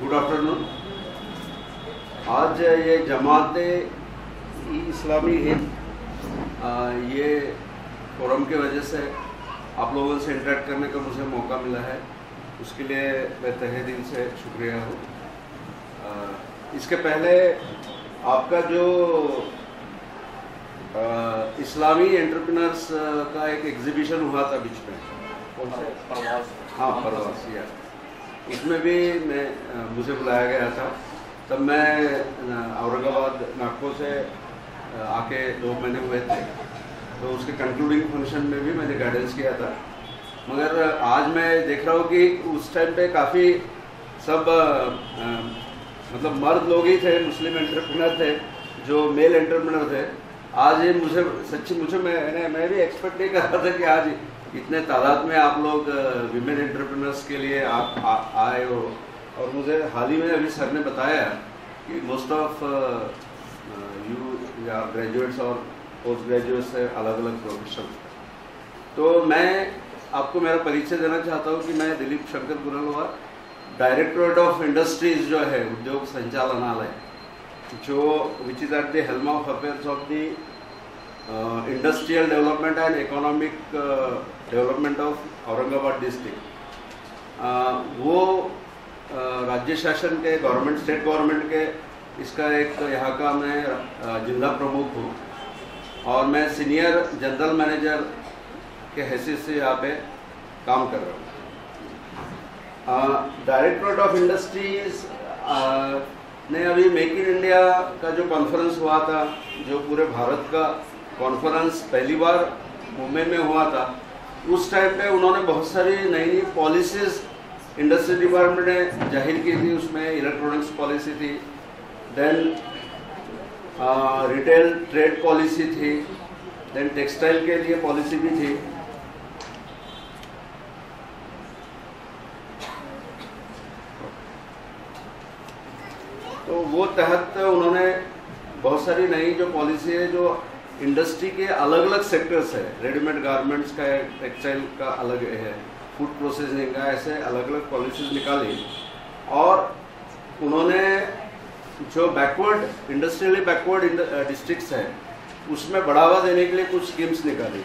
Good afternoon. आज ये जमात इस्लामी हिंद ये फोरम की वजह से आप लोगों से इंटरेक्ट करने का मुझे मौका मिला है, उसके लिए मैं तहे दिल से शुक्रिया हूँ। इसके पहले आपका जो इस्लामी एंटरप्रेन्योर्स का एक एग्जीबिशन हुआ था बीच में, कौन से परवास, हाँ परवास यार, उसमें भी मुझे बुलाया गया था। तब मैं औरंगाबाद नागपुर से आके 2 महीने हुए थे, तो उसके कंक्लूडिंग फंक्शन में भी मैंने गाइडेंस किया था। मगर आज मैं देख रहा हूँ कि उस टाइम पे काफ़ी सब मतलब मर्द लोग ही थे, मुस्लिम एंटरप्रेन्योर थे, जो मेल एंटरप्रेन्योर थे। आज ये मुझे मैं भी एक्सपेक्ट नहीं कर रहा था कि आज इतने तादाद में आप लोग विमेन एंटरप्रेन्योर्स के लिए आप आए हो। और मुझे हाल ही में अभी सर ने बताया कि मोस्ट ऑफ यू या ग्रेजुएट्स और पोस्ट ग्रेजुएट्स से अलग अलग प्रोफेशन। तो मैं आपको मेरा परिचय देना चाहता हूँ कि मैं Dilip Shankar Gurlawar, directorate of industries जो है उद्योग संचालनालय, जो which is at the helm of affairs of the industrial development and economic development of Aurangabad district, वो राज्य शासन के गवर्नमेंट, स्टेट गवर्नमेंट के इसका एक यहाँ का मैं जिला प्रमुख हूँ और मैं सीनियर जनरल मैनेजर के हैसियत से यहाँ पे काम कर रहा हूँ। डायरेक्टरेट ऑफ इंडस्ट्रीज ने अभी मेक इन इंडिया का जो कॉन्फ्रेंस हुआ था, जो पूरे भारत का कॉन्फ्रेंस पहली बार मुंबई में हुआ था, उस टाइम पे उन्होंने बहुत सारी नई नई पॉलिसीज़ इंडस्ट्री डिपार्टमेंट ने जाहिर की थी। उसमें इलेक्ट्रॉनिक्स पॉलिसी थी, देन रिटेल ट्रेड पॉलिसी थी, देन टेक्सटाइल के लिए पॉलिसी भी थी। तो वो तहत उन्होंने बहुत सारी नई जो पॉलिसी है, जो इंडस्ट्री के अलग अलग सेक्टर्स है, रेडीमेड गारमेंट्स का है, टेक्सटाइल का अलग है, फूड प्रोसेसिंग का, ऐसे अलग अलग पॉलिसीज निकाली। और उन्होंने जो बैकवर्ड, इंडस्ट्रियली बैकवर्ड डिस्ट्रिक्ट्स है, उसमें बढ़ावा देने के लिए कुछ स्कीम्स निकाली।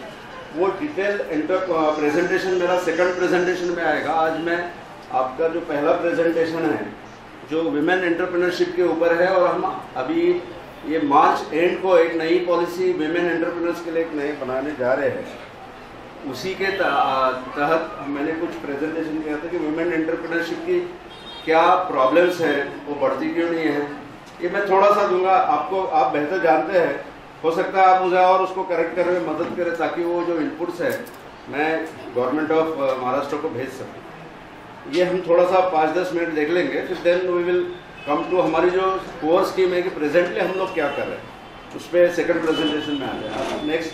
वो डिटेल प्रेजेंटेशन मेरा सेकंड प्रेजेंटेशन में आएगा। आज मैं आपका जो पहला प्रेजेंटेशन है जो विमेन एंटरप्रेन्योरशिप के ऊपर है, और हम अभी ये मार्च एंड को एक नई पॉलिसी विमेन एंटरप्रेन्योर्स के लिए एक नई बनाने जा रहे हैं। उसी के तहत मैंने कुछ प्रेजेंटेशन किया था कि विमेन एंटरप्रेन्योरशिप की क्या प्रॉब्लम्स है, वो बढ़ती क्यों नहीं है। ये मैं थोड़ा सा दूंगा आपको, आप बेहतर जानते हैं, हो सकता है आप मुझे और उसको करेक्ट करने में मदद करें, ताकि वो जो इनपुट्स है मैं गवर्नमेंट ऑफ महाराष्ट्र को भेज सकूँ। ये हम थोड़ा सा 5-10 मिनट देख लेंगे, फिर then we will come to हमारी जो कोर स्कीम है कि प्रेजेंटली हम लोग क्या कर रहे हैं, उस पर सेकेंड प्रेजेंटेशन में आ जाए। नेक्स्ट,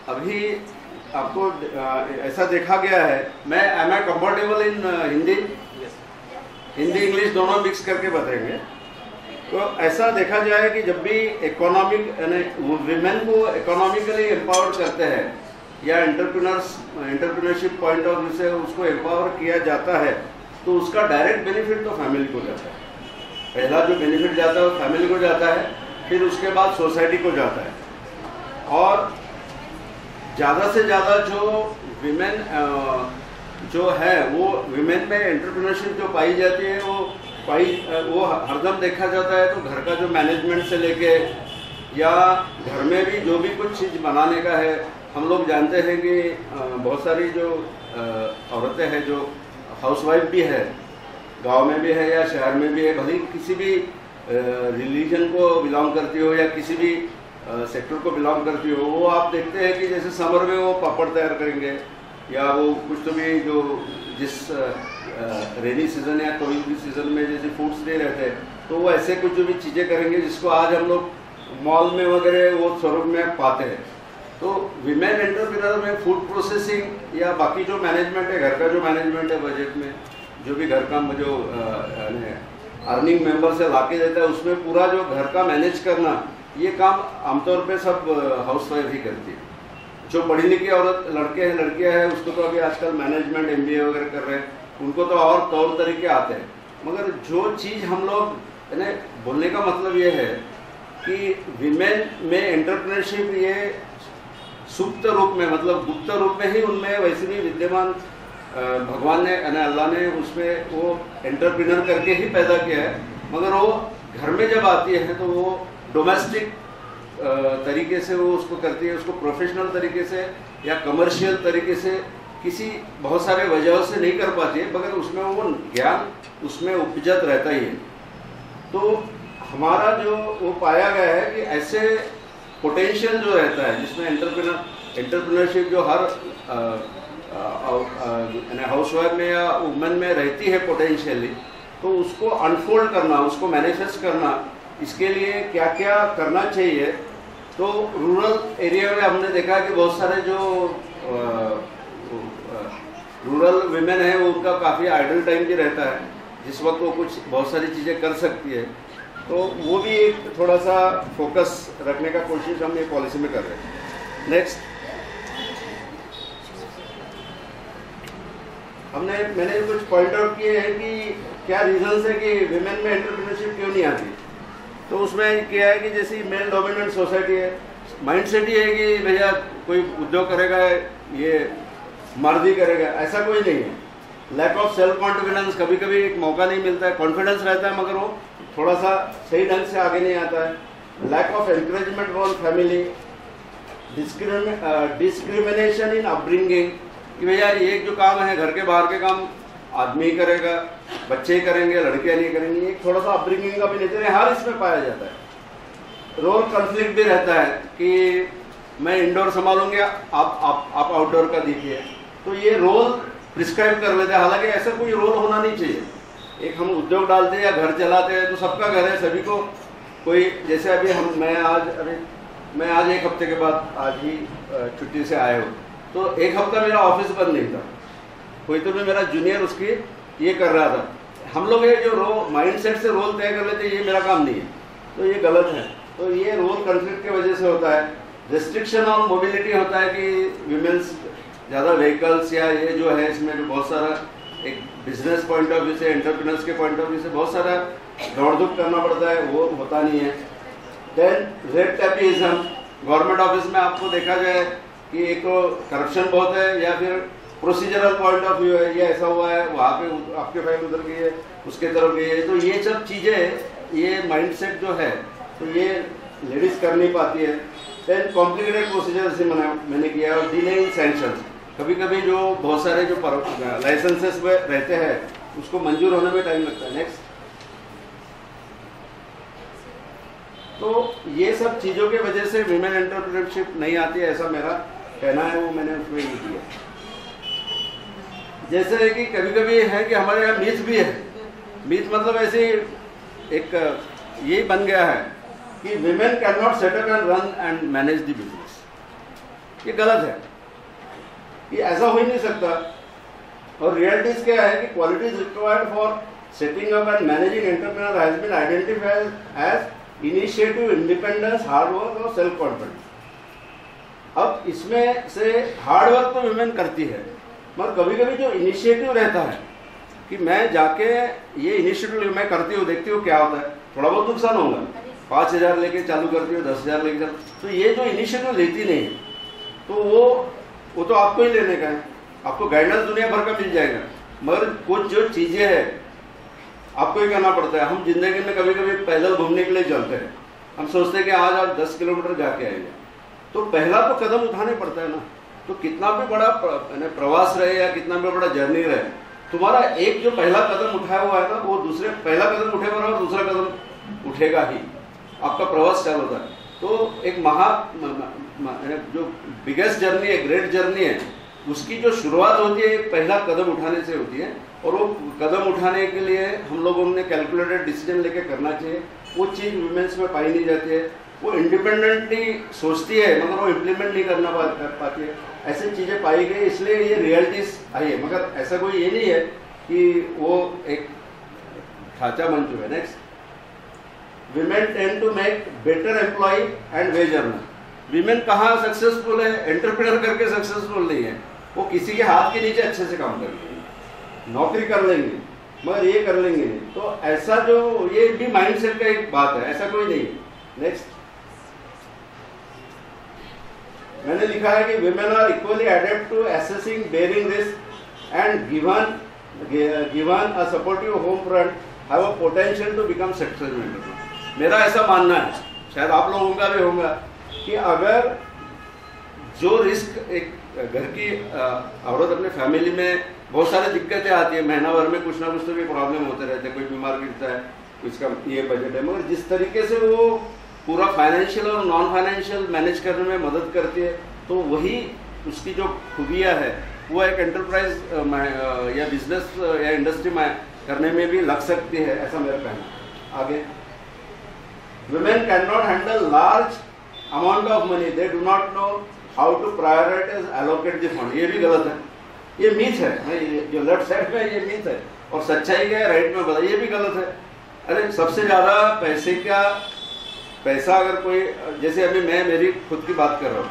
अभी आपको ऐसा देखा गया है, मैं am I comfortable in Hindi English दोनों मिक्स करके बताएंगे। तो ऐसा देखा जाए कि जब भी इकोनॉमिक विमेन को इकोनॉमिकली एम्पावर करते हैं या एंटरप्रेन्योरशिप पॉइंट ऑफ व्यू से उसको एम्पावर किया जाता है, तो उसका डायरेक्ट बेनिफिट तो फैमिली को जाता है। पहला जो बेनिफिट जाता है वो फैमिली को जाता है, फिर उसके बाद सोसाइटी को जाता है। और ज़्यादा से ज़्यादा जो विमेन जो है, वो विमेन में एंटरप्रेन्योरशिप जो पाई जाती है, वो हरदम देखा जाता है। तो घर का जो मैनेजमेंट से लेके या घर में भी जो भी कुछ चीज़ बनाने का है, हम लोग जानते हैं कि बहुत सारी जो औरतें हैं जो हाउसवाइफ भी है, गांव में भी है या शहर में भी है, भले किसी भी रिलीजन को बिलोंग करती हो या किसी भी सेक्टर को बिलोंग करती हो, वो आप देखते हैं कि जैसे समर में वो पापड़ तैयार करेंगे, या वो कुछ तो भी जो जिस रेनी सीजन या कोई भी सीजन में जैसे फूड्स नहीं रहते, तो वो ऐसे कुछ जो भी चीज़ें करेंगे जिसको आज हम लोग मॉल में वगैरह वो स्वरूप में पाते हैं। तो विमेन एंटरप्रेन्योर में फूड प्रोसेसिंग या बाकी जो मैनेजमेंट है, घर का जो मैनेजमेंट है, बजट में जो भी घर का जो अर्निंग मेंबर से लाके देता है, उसमें पूरा जो घर का मैनेज करना, ये काम आमतौर पे सब हाउसवाइफ ही करती है। जो पढ़ी लिखी औरत लड़के हैं लड़कियां हैं उसको तो अभी आजकल मैनेजमेंट MBA वगैरह कर रहे हैं, उनको तो और तौर तरीके आते हैं। मगर जो चीज़ हम लोग यानी बोलने का मतलब ये है कि विमेन में एंटरप्रेन्योरशिप ये सुप्त रूप में मतलब गुप्त रूप में ही उनमें वैसे भी विद्यमान भगवान ने यानी अल्लाह ने उसमें वो एंटरप्रेन्योर करके ही पैदा किया है। मगर वो घर में जब आती है तो वो डोमेस्टिक तरीके से वो उसको करती है, उसको प्रोफेशनल तरीके से या कमर्शियल तरीके से किसी बहुत सारे वजहों से नहीं कर पाती है, मगर उसमें वो ज्ञान उसमें उपजत रहता ही है। तो हमारा जो वो पाया गया है कि ऐसे पोटेंशियल जो रहता है जिसमें एंटरप्रेन्योरशिप जो हर हाउसवाइफ में या वुमेन में रहती है पोटेंशियली, तो उसको अनफोल्ड करना, उसको मैनिफेस्ट करना, इसके लिए क्या क्या करना चाहिए। तो रूरल एरिया में हमने देखा कि बहुत सारे जो रूरल विमेन है वो उनका काफ़ी आइडल टाइम भी रहता है, जिस वक्त वो कुछ बहुत सारी चीज़ें कर सकती है। तो वो भी एक थोड़ा सा फोकस रखने का कोशिश हम ये पॉलिसी में कर रहे हैं। नेक्स्ट मैंने कुछ पॉइंट आउट किए हैं कि क्या रीजंस है कि विमेन में एंटरप्रेन्योरशिप क्यों नहीं आती। तो उसमें क्या है कि जैसी मेल डोमिनेंट सोसाइटी है, माइंड सेट ये है कि भैया कोई उद्योग करेगा ये मर्द ही करेगा, ऐसा कोई नहीं है। लैक ऑफ सेल्फ कॉन्फिडेंस, कभी कभी एक मौका नहीं मिलता है, कॉन्फिडेंस रहता है मगर वो थोड़ा सा सही ढंग से आगे नहीं आता है। Lack of encouragement from family, discrimination in upbringing कि भैया ये जो काम है घर के बाहर के काम आदमी ही करेगा, बच्चे ही करेंगे, लड़कियां नहीं करेंगी, एक थोड़ा सा अपब्रिंगिंग का भी नेचर है, हर इसमें पाया जाता है। रोल कॉन्फ्लिक्ट भी रहता है कि मैं इंडोर संभालूंगी, आप आउटडोर का दीजिए, तो ये रोल प्रिस्क्राइब कर लेते हैं। हालांकि ऐसा कोई रोल होना नहीं चाहिए। एक हम उद्योग डालते हैं या घर चलाते हैं तो सबका घर है, सभी को कोई जैसे अभी मैं आज एक हफ्ते के बाद आज ही छुट्टी से आया हूँ, तो एक हफ्ता मेरा ऑफिस बंद नहीं था, कोई तो भी मेरा जूनियर उसकी ये कर रहा था। हम लोग ये जो माइंडसेट से रोल तय कर लेते हैं ये मेरा काम नहीं है, तो ये गलत है। तो ये रोल कॉन्फ्लिक्ट की वजह से होता है। रिस्ट्रिक्शन ऑन मोबिलिटी होता है कि विमेंस ज़्यादा व्हीकल्स या ये जो है इसमें भी बहुत सारा एक बिजनेस पॉइंट ऑफ व्यू से, एंटरप्रेन्योर्स के पॉइंट ऑफ व्यू से बहुत सारा दौड़ धूप करना पड़ता है, वो होता नहीं है। Then red tapism, government office में आपको देखा जाए कि एक तो करप्शन बहुत है या फिर प्रोसीजरल पॉइंट ऑफ व्यू है, ये ऐसा हुआ है, वहाँ पे आपके फाइल उधर गई है, उसके तरफ गई है, तो ये सब चीज़ें ये माइंडसेट जो है तो ये लेडीज कर नहीं पाती है। देन कॉम्प्लिकेटेड प्रोसीजर से मैंने किया, और डिले इन सैंक्शंस, कभी कभी जो बहुत सारे जो लाइसेंसेस में रहते हैं उसको मंजूर होने में टाइम लगता है। नेक्स्ट, तो ये सब चीज़ों की वजह से विमेन एंटरप्रेन्योरशिप नहीं आती है, ऐसा मेरा कहना है, वो मैंने उसमें नहीं किया। जैसे है कि कभी कभी है कि हमारे यहाँ मीथ भी है, मीथ मतलब ऐसे एक ये बन गया है कि women can not set up and run and manage the business. ये गलत है, ये ऐसा हो ही नहीं सकता। और रियलिटीज क्या है कि qualities required for setting up and managing entrepreneur has been identified as initiative, independence, hard work और सेल्फ कॉन्फिडेंस। अब इसमें से हार्ड वर्क तो विमेन करती है, मगर कभी कभी जो इनिशिएटिव रहता है कि मैं जाके ये इनिशिएटिव मैं करती हूँ, देखती हूँ क्या होता है, थोड़ा बहुत नुकसान होगा, 5,000 लेके चालू करती हूँ, 10,000 लेके चालू, तो ये जो इनिशिएटिव लेती नहीं है तो वो तो आपको ही लेने का है, आपको गाइडेंस दुनिया भर का मिल जाएगा, मगर कुछ जो चीज़ें हैं आपको ही करना पड़ता है। हम जिंदगी में कभी कभी पैदल घूमने के लिए चलते हैं, हम सोचते हैं कि आज आप 10 किलोमीटर जाके आएंगे, तो पहला तो कदम उठाने पड़ता है ना। तो कितना भी बड़ा प्रवास रहे या कितना भी बड़ा जर्नी रहे, तुम्हारा एक जो पहला कदम उठाया हुआ है ना, वो दूसरे पहला कदम उठेगा और दूसरा कदम उठेगा ही, आपका प्रवास चालू होता है। तो एक जो बिगेस्ट जर्नी है, ग्रेट जर्नी है, उसकी जो शुरुआत होती है एक पहला कदम उठाने से होती है, और वो कदम उठाने के लिए हम लोगों ने कैलकुलेटेड डिसीजन लेके करना चाहिए। वो चीज़ वुमेन्स में पाई नहीं जाती है, वो इंडिपेंडेंटली सोचती है मगर वो इम्प्लीमेंट नहीं कर पाती है, ऐसी चीज़ें पाई गई, इसलिए ये रियलिटीज आई है। मगर ऐसा कोई ये नहीं है कि वो एक ढांचा बन चुका है। Next, women tend to make better employee and wage earner। Women कहाँ सक्सेसफुल है? एंटरप्रेन्योर करके सक्सेसफुल नहीं है, वो किसी के हाथ के नीचे अच्छे से काम कर लेंगे, नौकरी कर लेंगे, मगर ये कर लेंगे नहीं। तो ऐसा जो ये भी माइंडसेट का एक बात है, ऐसा कोई नहीं है। नेक्स्ट मैंने लिखा है कि women are equally adept to assessing bearing risk and given a supportive home front have a potential to become successful entrepreneur. मेरा ऐसा मानना है, शायद आप लोगों का भी होगा, कि अगर जो रिस्क एक घर की औरत अपने फैमिली में बहुत सारी दिक्कतें आती है, महीना भर में कुछ ना कुछ तो भी प्रॉब्लम होते रहते हैं, कोई बीमार गिरता है, कुछ का ये बजट है, मगर जिस तरीके से वो पूरा फाइनेंशियल और नॉन फाइनेंशियल मैनेज करने में मदद करती है, तो वही उसकी जो खूबियाँ है वो एक एंटरप्राइज या बिजनेस या इंडस्ट्री में करने में भी लग सकती है, ऐसा मेरा कहना। आगे, women cannot handle large amount of money, they do not know how to prioritize, allocate the fund। ये भी गलत है, ये मीथ है, जो लेफ्ट साइड में ये मीथ है, और सच्चाई क्या है राइट में बता, ये भी गलत है। अरे सबसे ज्यादा पैसा अगर कोई, जैसे अभी मैं मेरी खुद की बात कर रहा हूँ,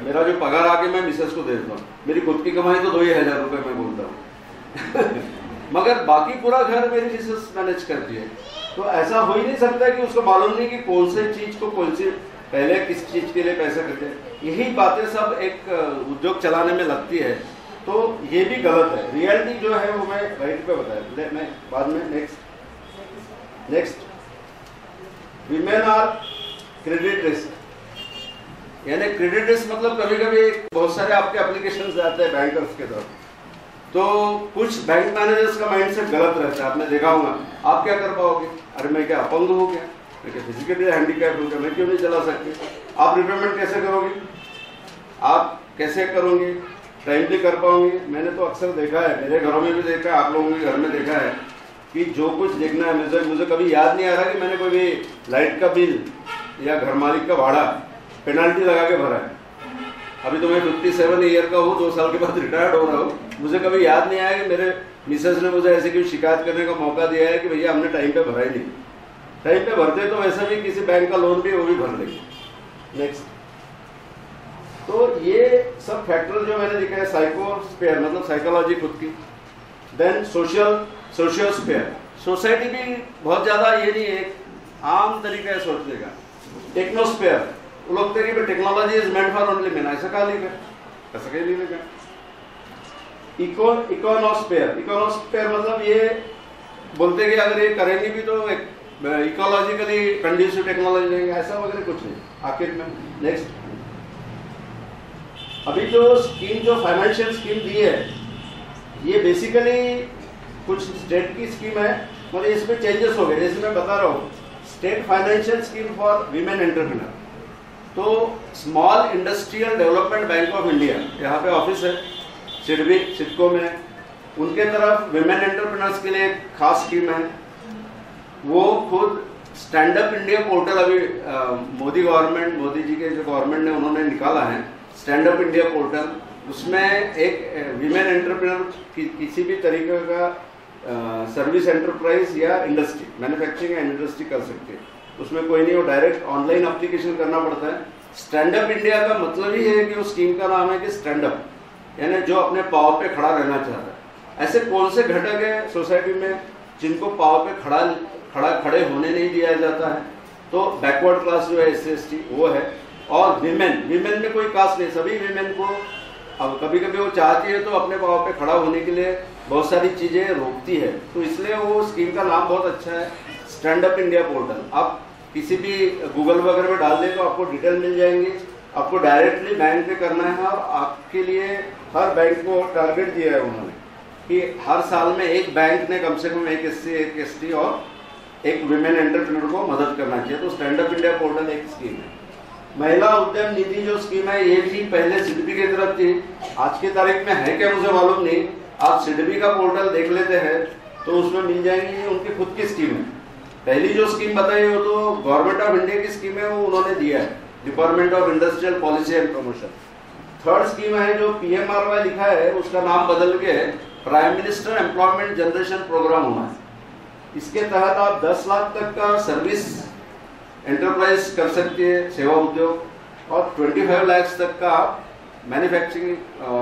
मेरा जो पगार आके मैं मिसेस को दे देता हूँ, मेरी खुद की कमाई तो 2,000 रुपए मैं बोलता हूँ मगर बाकी पूरा घर मेरी मिसेस मैनेज करती है। तो ऐसा हो ही नहीं सकता कि उसको मालूम नहीं कि कौन से चीज को कौन सी पहले किस चीज के लिए पैसा करते हैं। यही बातें सब एक उद्योग चलाने में लगती है, तो ये भी गलत है। रियलिटी जो है वो मैं राइट पे बताया, मैं बाद में next women are credit risk, यानी क्रेडिट रिस्क मतलब कभी कभी बहुत सारे आपके एप्लीकेशन जाते हैं बैंकर्स के तरफ, तो कुछ बैंक मैनेजर्स का माइंडसेट गलत रहता है, आपने देखा होगा। आप क्या कर पाओगे? अरे मैं क्या अपंग हो गया, मैं क्या फिजिकली हैंडीकैप हो गया, मैं क्यों नहीं चला सकती? आप रिपेमेंट कैसे करोगे? आप कैसे करोगे? टाइमली कर पाओगे? मैंने तो अक्सर देखा है, मेरे घरों में भी देखा है, आप लोगों के घर में देखा है कि जो कुछ देखना है, मुझे कभी याद नहीं आ रहा कि मैंने कोई भी लाइट का बिल या घर मालिक का भाड़ा पेनल्टी लगा के भरा है। अभी तो मैं 57 ईयर का हूँ, 2 साल के बाद रिटायर्ड हो रहा हूँ, मुझे कभी याद नहीं आया कि मेरे मिसेज ने मुझे ऐसे कोई शिकायत करने का मौका दिया है कि भैया हमने टाइम पे भरा ही नहीं। टाइम पे भरते तो वैसे भी किसी बैंक का लोन भी वो भी भर लेंगे। नेक्स्ट, तो ये सब फैक्टर जो मैंने लिखा है, साइकोस्फेयर मतलब साइकोलॉजी खुद की, देन सोशियोस्फेयर, सोसाइटी भी बहुत ज्यादा ये नहीं है, आम तरीका है सोचने का। टेक्नोस्फेयर, वो लोग कहते हैं कि technology is meant for only man, ऐसा कहा लिखा, ऐसा कहीं नहीं लिखा। इकोनोस्फेयर मतलब ये बोलते कि अगर ये करेंगे भी तो इकोलॉजिकली कंड्यूसिव टेक्नोलॉजी लेंगे, ऐसा वगैरह कुछ नहीं आखिर में। नेक्स्ट, अभी जो स्कीम जो फाइनेंशियल स्कीम दी है, ये बेसिकली कुछ स्टेट की स्कीम है, मतलब इसमें चेंजेस हो गए। जैसे मैं बता रहा हूँ, state financial scheme for women entrepreneur, तो small industrial development bank of India, यहाँ पे ऑफिस है सिडको में, उनके तरफ विमेन एंटरप्रेन्योर्स के लिए खास स्कीम है। वो खुद स्टैंड अप इंडिया पोर्टल, अभी मोदी जी के जो गवर्नमेंट ने उन्होंने निकाला है स्टैंड अप इंडिया पोर्टल, उसमें एक विमेन एंटरप्रेन्योर किसी भी तरीके का सर्विस एंटरप्राइज या इंडस्ट्री, मैन्युफैक्चरिंग एंड इंडस्ट्री कर सकते हैं। उसमें कोई नहीं, वो डायरेक्ट ऑनलाइन एप्लीकेशन करना पड़ता है। स्टैंड अप इंडिया का मतलब ही है कि उस स्कीम का नाम है कि स्टैंड अप, यानी जो अपने पाँव पे खड़ा रहना चाहता है। ऐसे कौन से घटक है सोसाइटी में जिनको पाँव पे खड़े होने नहीं दिया जाता है? तो बैकवर्ड क्लास जो है SC/ST वो है, और विमेन में कोई कास्ट नहीं, सभी विमेन को अब कभी कभी वो चाहती है तो अपने पाँव पे खड़ा होने के लिए बहुत सारी चीजें रोकती है, तो इसलिए वो स्कीम का नाम बहुत अच्छा है, स्टैंड अप इंडिया पोर्टल। आप किसी भी गूगल वगैरह में डाल दें तो आपको डिटेल मिल जाएंगे। आपको डायरेक्टली बैंक पे करना है, और आपके लिए हर बैंक को टारगेट दिया है उन्होंने कि हर साल में एक बैंक ने कम से कम एक SC, एक ST और एक विमेन एंटरप्रेन्योर को मदद करना चाहिए। तो स्टैंड अप इंडिया पोर्टल एक स्कीम है। महिला उद्यम निधि जो स्कीम है, ये भी पहले सिडबी की तरफ थी, आज की तारीख में है क्या मुझे मालूम नहीं। आप सिडबी का पोर्टल देख लेते हैं तो उसमें मिल जाएंगी उनकी खुद की स्कीम है। पहली जो स्कीम बताई वो तो गवर्नमेंट ऑफ इंडिया की स्कीम है, वो उन्होंने दिया है, department of industrial policy and promotion. Third scheme है जो PMRY लिखा है, उसका नाम बदल के prime minister employment generation program हुआ है। इसके तहत आप 10 लाख तक का सर्विस एंटरप्राइज कर सकती है, सेवा उद्योग, और 25 लाख तक का आप मैन्युफैक्चरिंग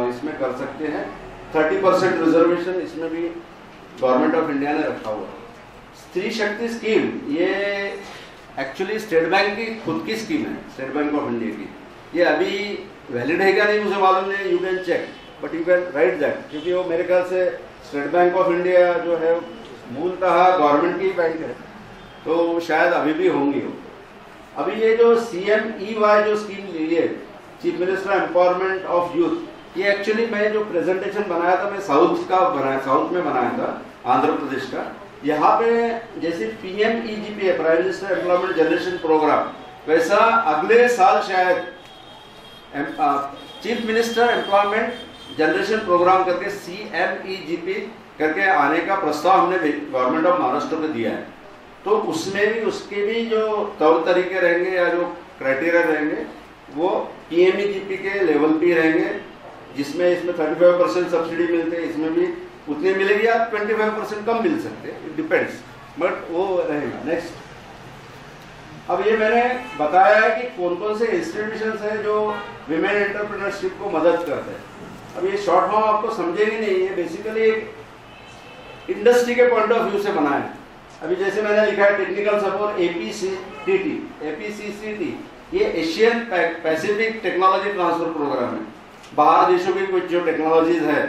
इसमें कर सकते हैं। 30% रिजर्वेशन इसमें भी गवर्नमेंट ऑफ इंडिया ने रखा हुआ है। स्त्री शक्ति स्कीम ये एक्चुअली स्टेट बैंक की खुद की स्कीम है, स्टेट बैंक ऑफ इंडिया की। ये अभी वैलिड है क्या नहीं मुझे मालूम नहीं, you can check, but you can write that, क्योंकि वो मेरे ख्याल से स्टेट बैंक ऑफ इंडिया जो है मूलतः गवर्नमेंट की बैंक है, तो शायद अभी भी होंगी हो। अभी ये जो CMEY जो स्कीम ली है, chief minister empowerment of youth, ये एक्चुअली मैं जो प्रेजेंटेशन बनाया था, मैं साउथ में बनाया था, आंध्र प्रदेश का। यहाँ पे जैसे PMEGP है, prime minister employment generation program, वैसा अगले साल शायद chief minister employment generation program करके CMEGP करके आने का प्रस्ताव हमने गवर्नमेंट ऑफ महाराष्ट्र को दिया है। तो उसमें भी उसके भी जो तौर तरीके रहेंगे या जो क्राइटेरिया रहेंगे वो PMEGP के लेवल पे रहेंगे, जिसमें इसमें 35% सब्सिडी मिलते हैं, इसमें भी उतनी मिलेगी या 25% कम मिल सकते हैं, इट डिपेंड्स, बट वो रहेगा। नेक्स्ट, अब ये मैंने बताया है कि कौन कौन से इंस्टीट्यूशंस हैं जो विमेन एंटरप्रेन्योरशिप को मदद करते हैं। अब ये शॉर्ट फॉर्म आपको समझेंगे नहीं, ये बेसिकली एक इंडस्ट्री के पॉइंट ऑफ व्यू से बना है। अभी जैसे मैंने लिखा है टेक्निकल सपोर्ट APCCT, ये Asian Pacific technology transfer program है। बाहर देशों की कुछ जो टेक्नोलॉजीज है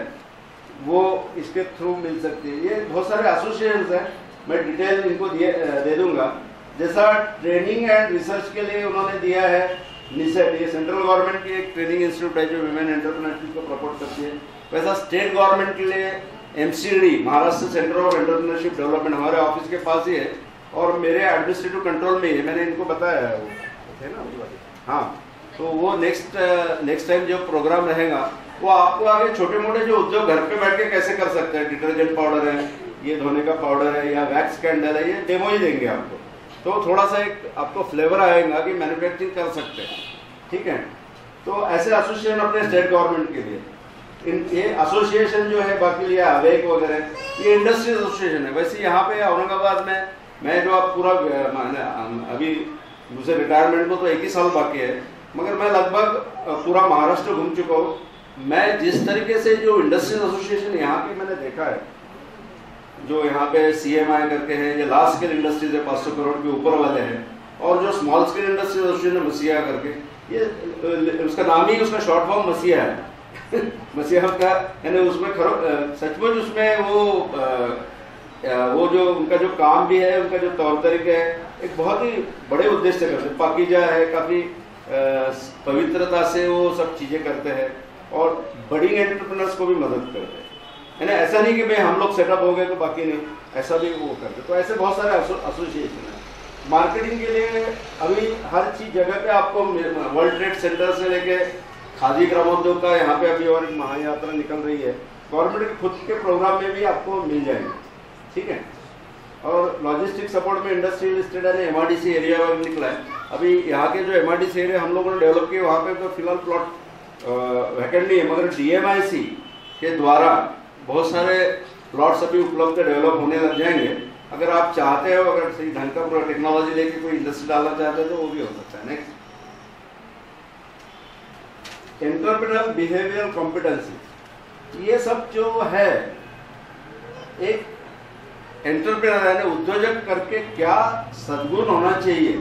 वो इसके थ्रू मिल सकती है। ये बहुत सारे एसोसिएशंस हैं, मैं डिटेल इनको दे दूंगा। जैसा ट्रेनिंग एंड रिसर्च के लिए उन्होंने दिया है निसेट, ये सेंट्रल गवर्नमेंट की एक ट्रेनिंग इंस्टीट्यूट है जो विमेन एंटरप्रेन्योरशिप को प्रपोर्ट करती है। वैसा स्टेट गवर्नमेंट के लिए MCD, Maharashtra centre of entrepreneurship development, हमारे ऑफिस के पास ही है और मेरे एडमिनिस्ट्रेटिव कंट्रोल में ही है, मैंने इनको बताया है, वो है ना। हाँ, तो वो नेक्स्ट टाइम जो प्रोग्राम रहेगा वो आपको आगे छोटे मोटे जो उद्योग घर पे बैठ के कैसे कर सकते हैं, डिटर्जेंट पाउडर है, ये धोने का पाउडर है या वैक्स कैंडल है, ये डेमो ही देंगे आपको, तो थोड़ा सा एक आपको फ्लेवर आएगा कि मैन्युफैक्चरिंग कर सकते हैं। ठीक है, तो ऐसे एसोसिएशन अपने स्टेट गवर्नमेंट के लिए, ये एसोसिएशन जो है बाकी ये अवेक वगैरह, ये इंडस्ट्री एसोसिएशन है। वैसे यहाँ पे औरंगाबाद में मैं जो आप पूरा अभी मुझे रिटायरमेंट को तो 1 ही साल बाकी है, मगर मैं लगभग पूरा महाराष्ट्र घूम चुका हूँ। मैं जिस तरीके से जो इंडस्ट्रीज एसोसिएशन यहाँ के मैंने देखा है, जो यहाँ पे CMI करके है, ये लार्ज स्केल इंडस्ट्रीज है 500 करोड़ के ऊपर वाले हैं, और जो स्मॉल स्केल इंडस्ट्रीज एसोसिएशन है मसीहा करके, ये उसका नाम ही उसका शॉर्ट फॉर्म मसीहा है मसीहा का, यानी उसमें सचमुच उसमें वो जो उनका जो काम भी है, उनका जो तौर तरीके है, एक बहुत ही बड़े उद्देश्य से करते हैं, पाकीजा है, काफी पवित्रता से वो सब चीजें करते हैं और बड़ी एंटरप्रेन्योर्स को भी मदद करते हैं, है ना। ऐसा नहीं कि भाई हम लोग सेटअप हो गए तो बाकी नहीं, ऐसा भी वो करते। तो ऐसे बहुत सारे एसोसिएशन है। मार्केटिंग के लिए अभी हर चीज जगह पे आपको वर्ल्ड ट्रेड सेंटर से लेके खादी ग्रामोद्योग का यहाँ पे अभी और एक महायात्रा निकल रही है, गवर्नमेंट के खुद के प्रोग्राम में भी आपको मिल जाएंगे। ठीक है, और लॉजिस्टिक सपोर्ट में इंडस्ट्रियल स्टेट है, MRDC एरिया निकला है। अभी यहाँ के जो MRDC एरिया हम लोगों ने डेवलप किए, वहाँ पे तो फिलहाल प्लॉट वैकेंट नहीं है, मगर DMIC के द्वारा बहुत सारे प्लॉट्स अभी उपलब्ध डेवलप होने लग जाएंगे। अगर आप चाहते हो, अगर सही ढंग का पूरा टेक्नोलॉजी लेके कोई इंडस्ट्री डालना चाहते हो तो वो भी हो सकता है। नेक्स्ट, एंटरप्रेन्योर बिहेवियरल कॉम्पिटेंसी, ये सब जो है एक एंटरप्रेन्योर यानी उद्योजक करके क्या सद्गुण होना चाहिए,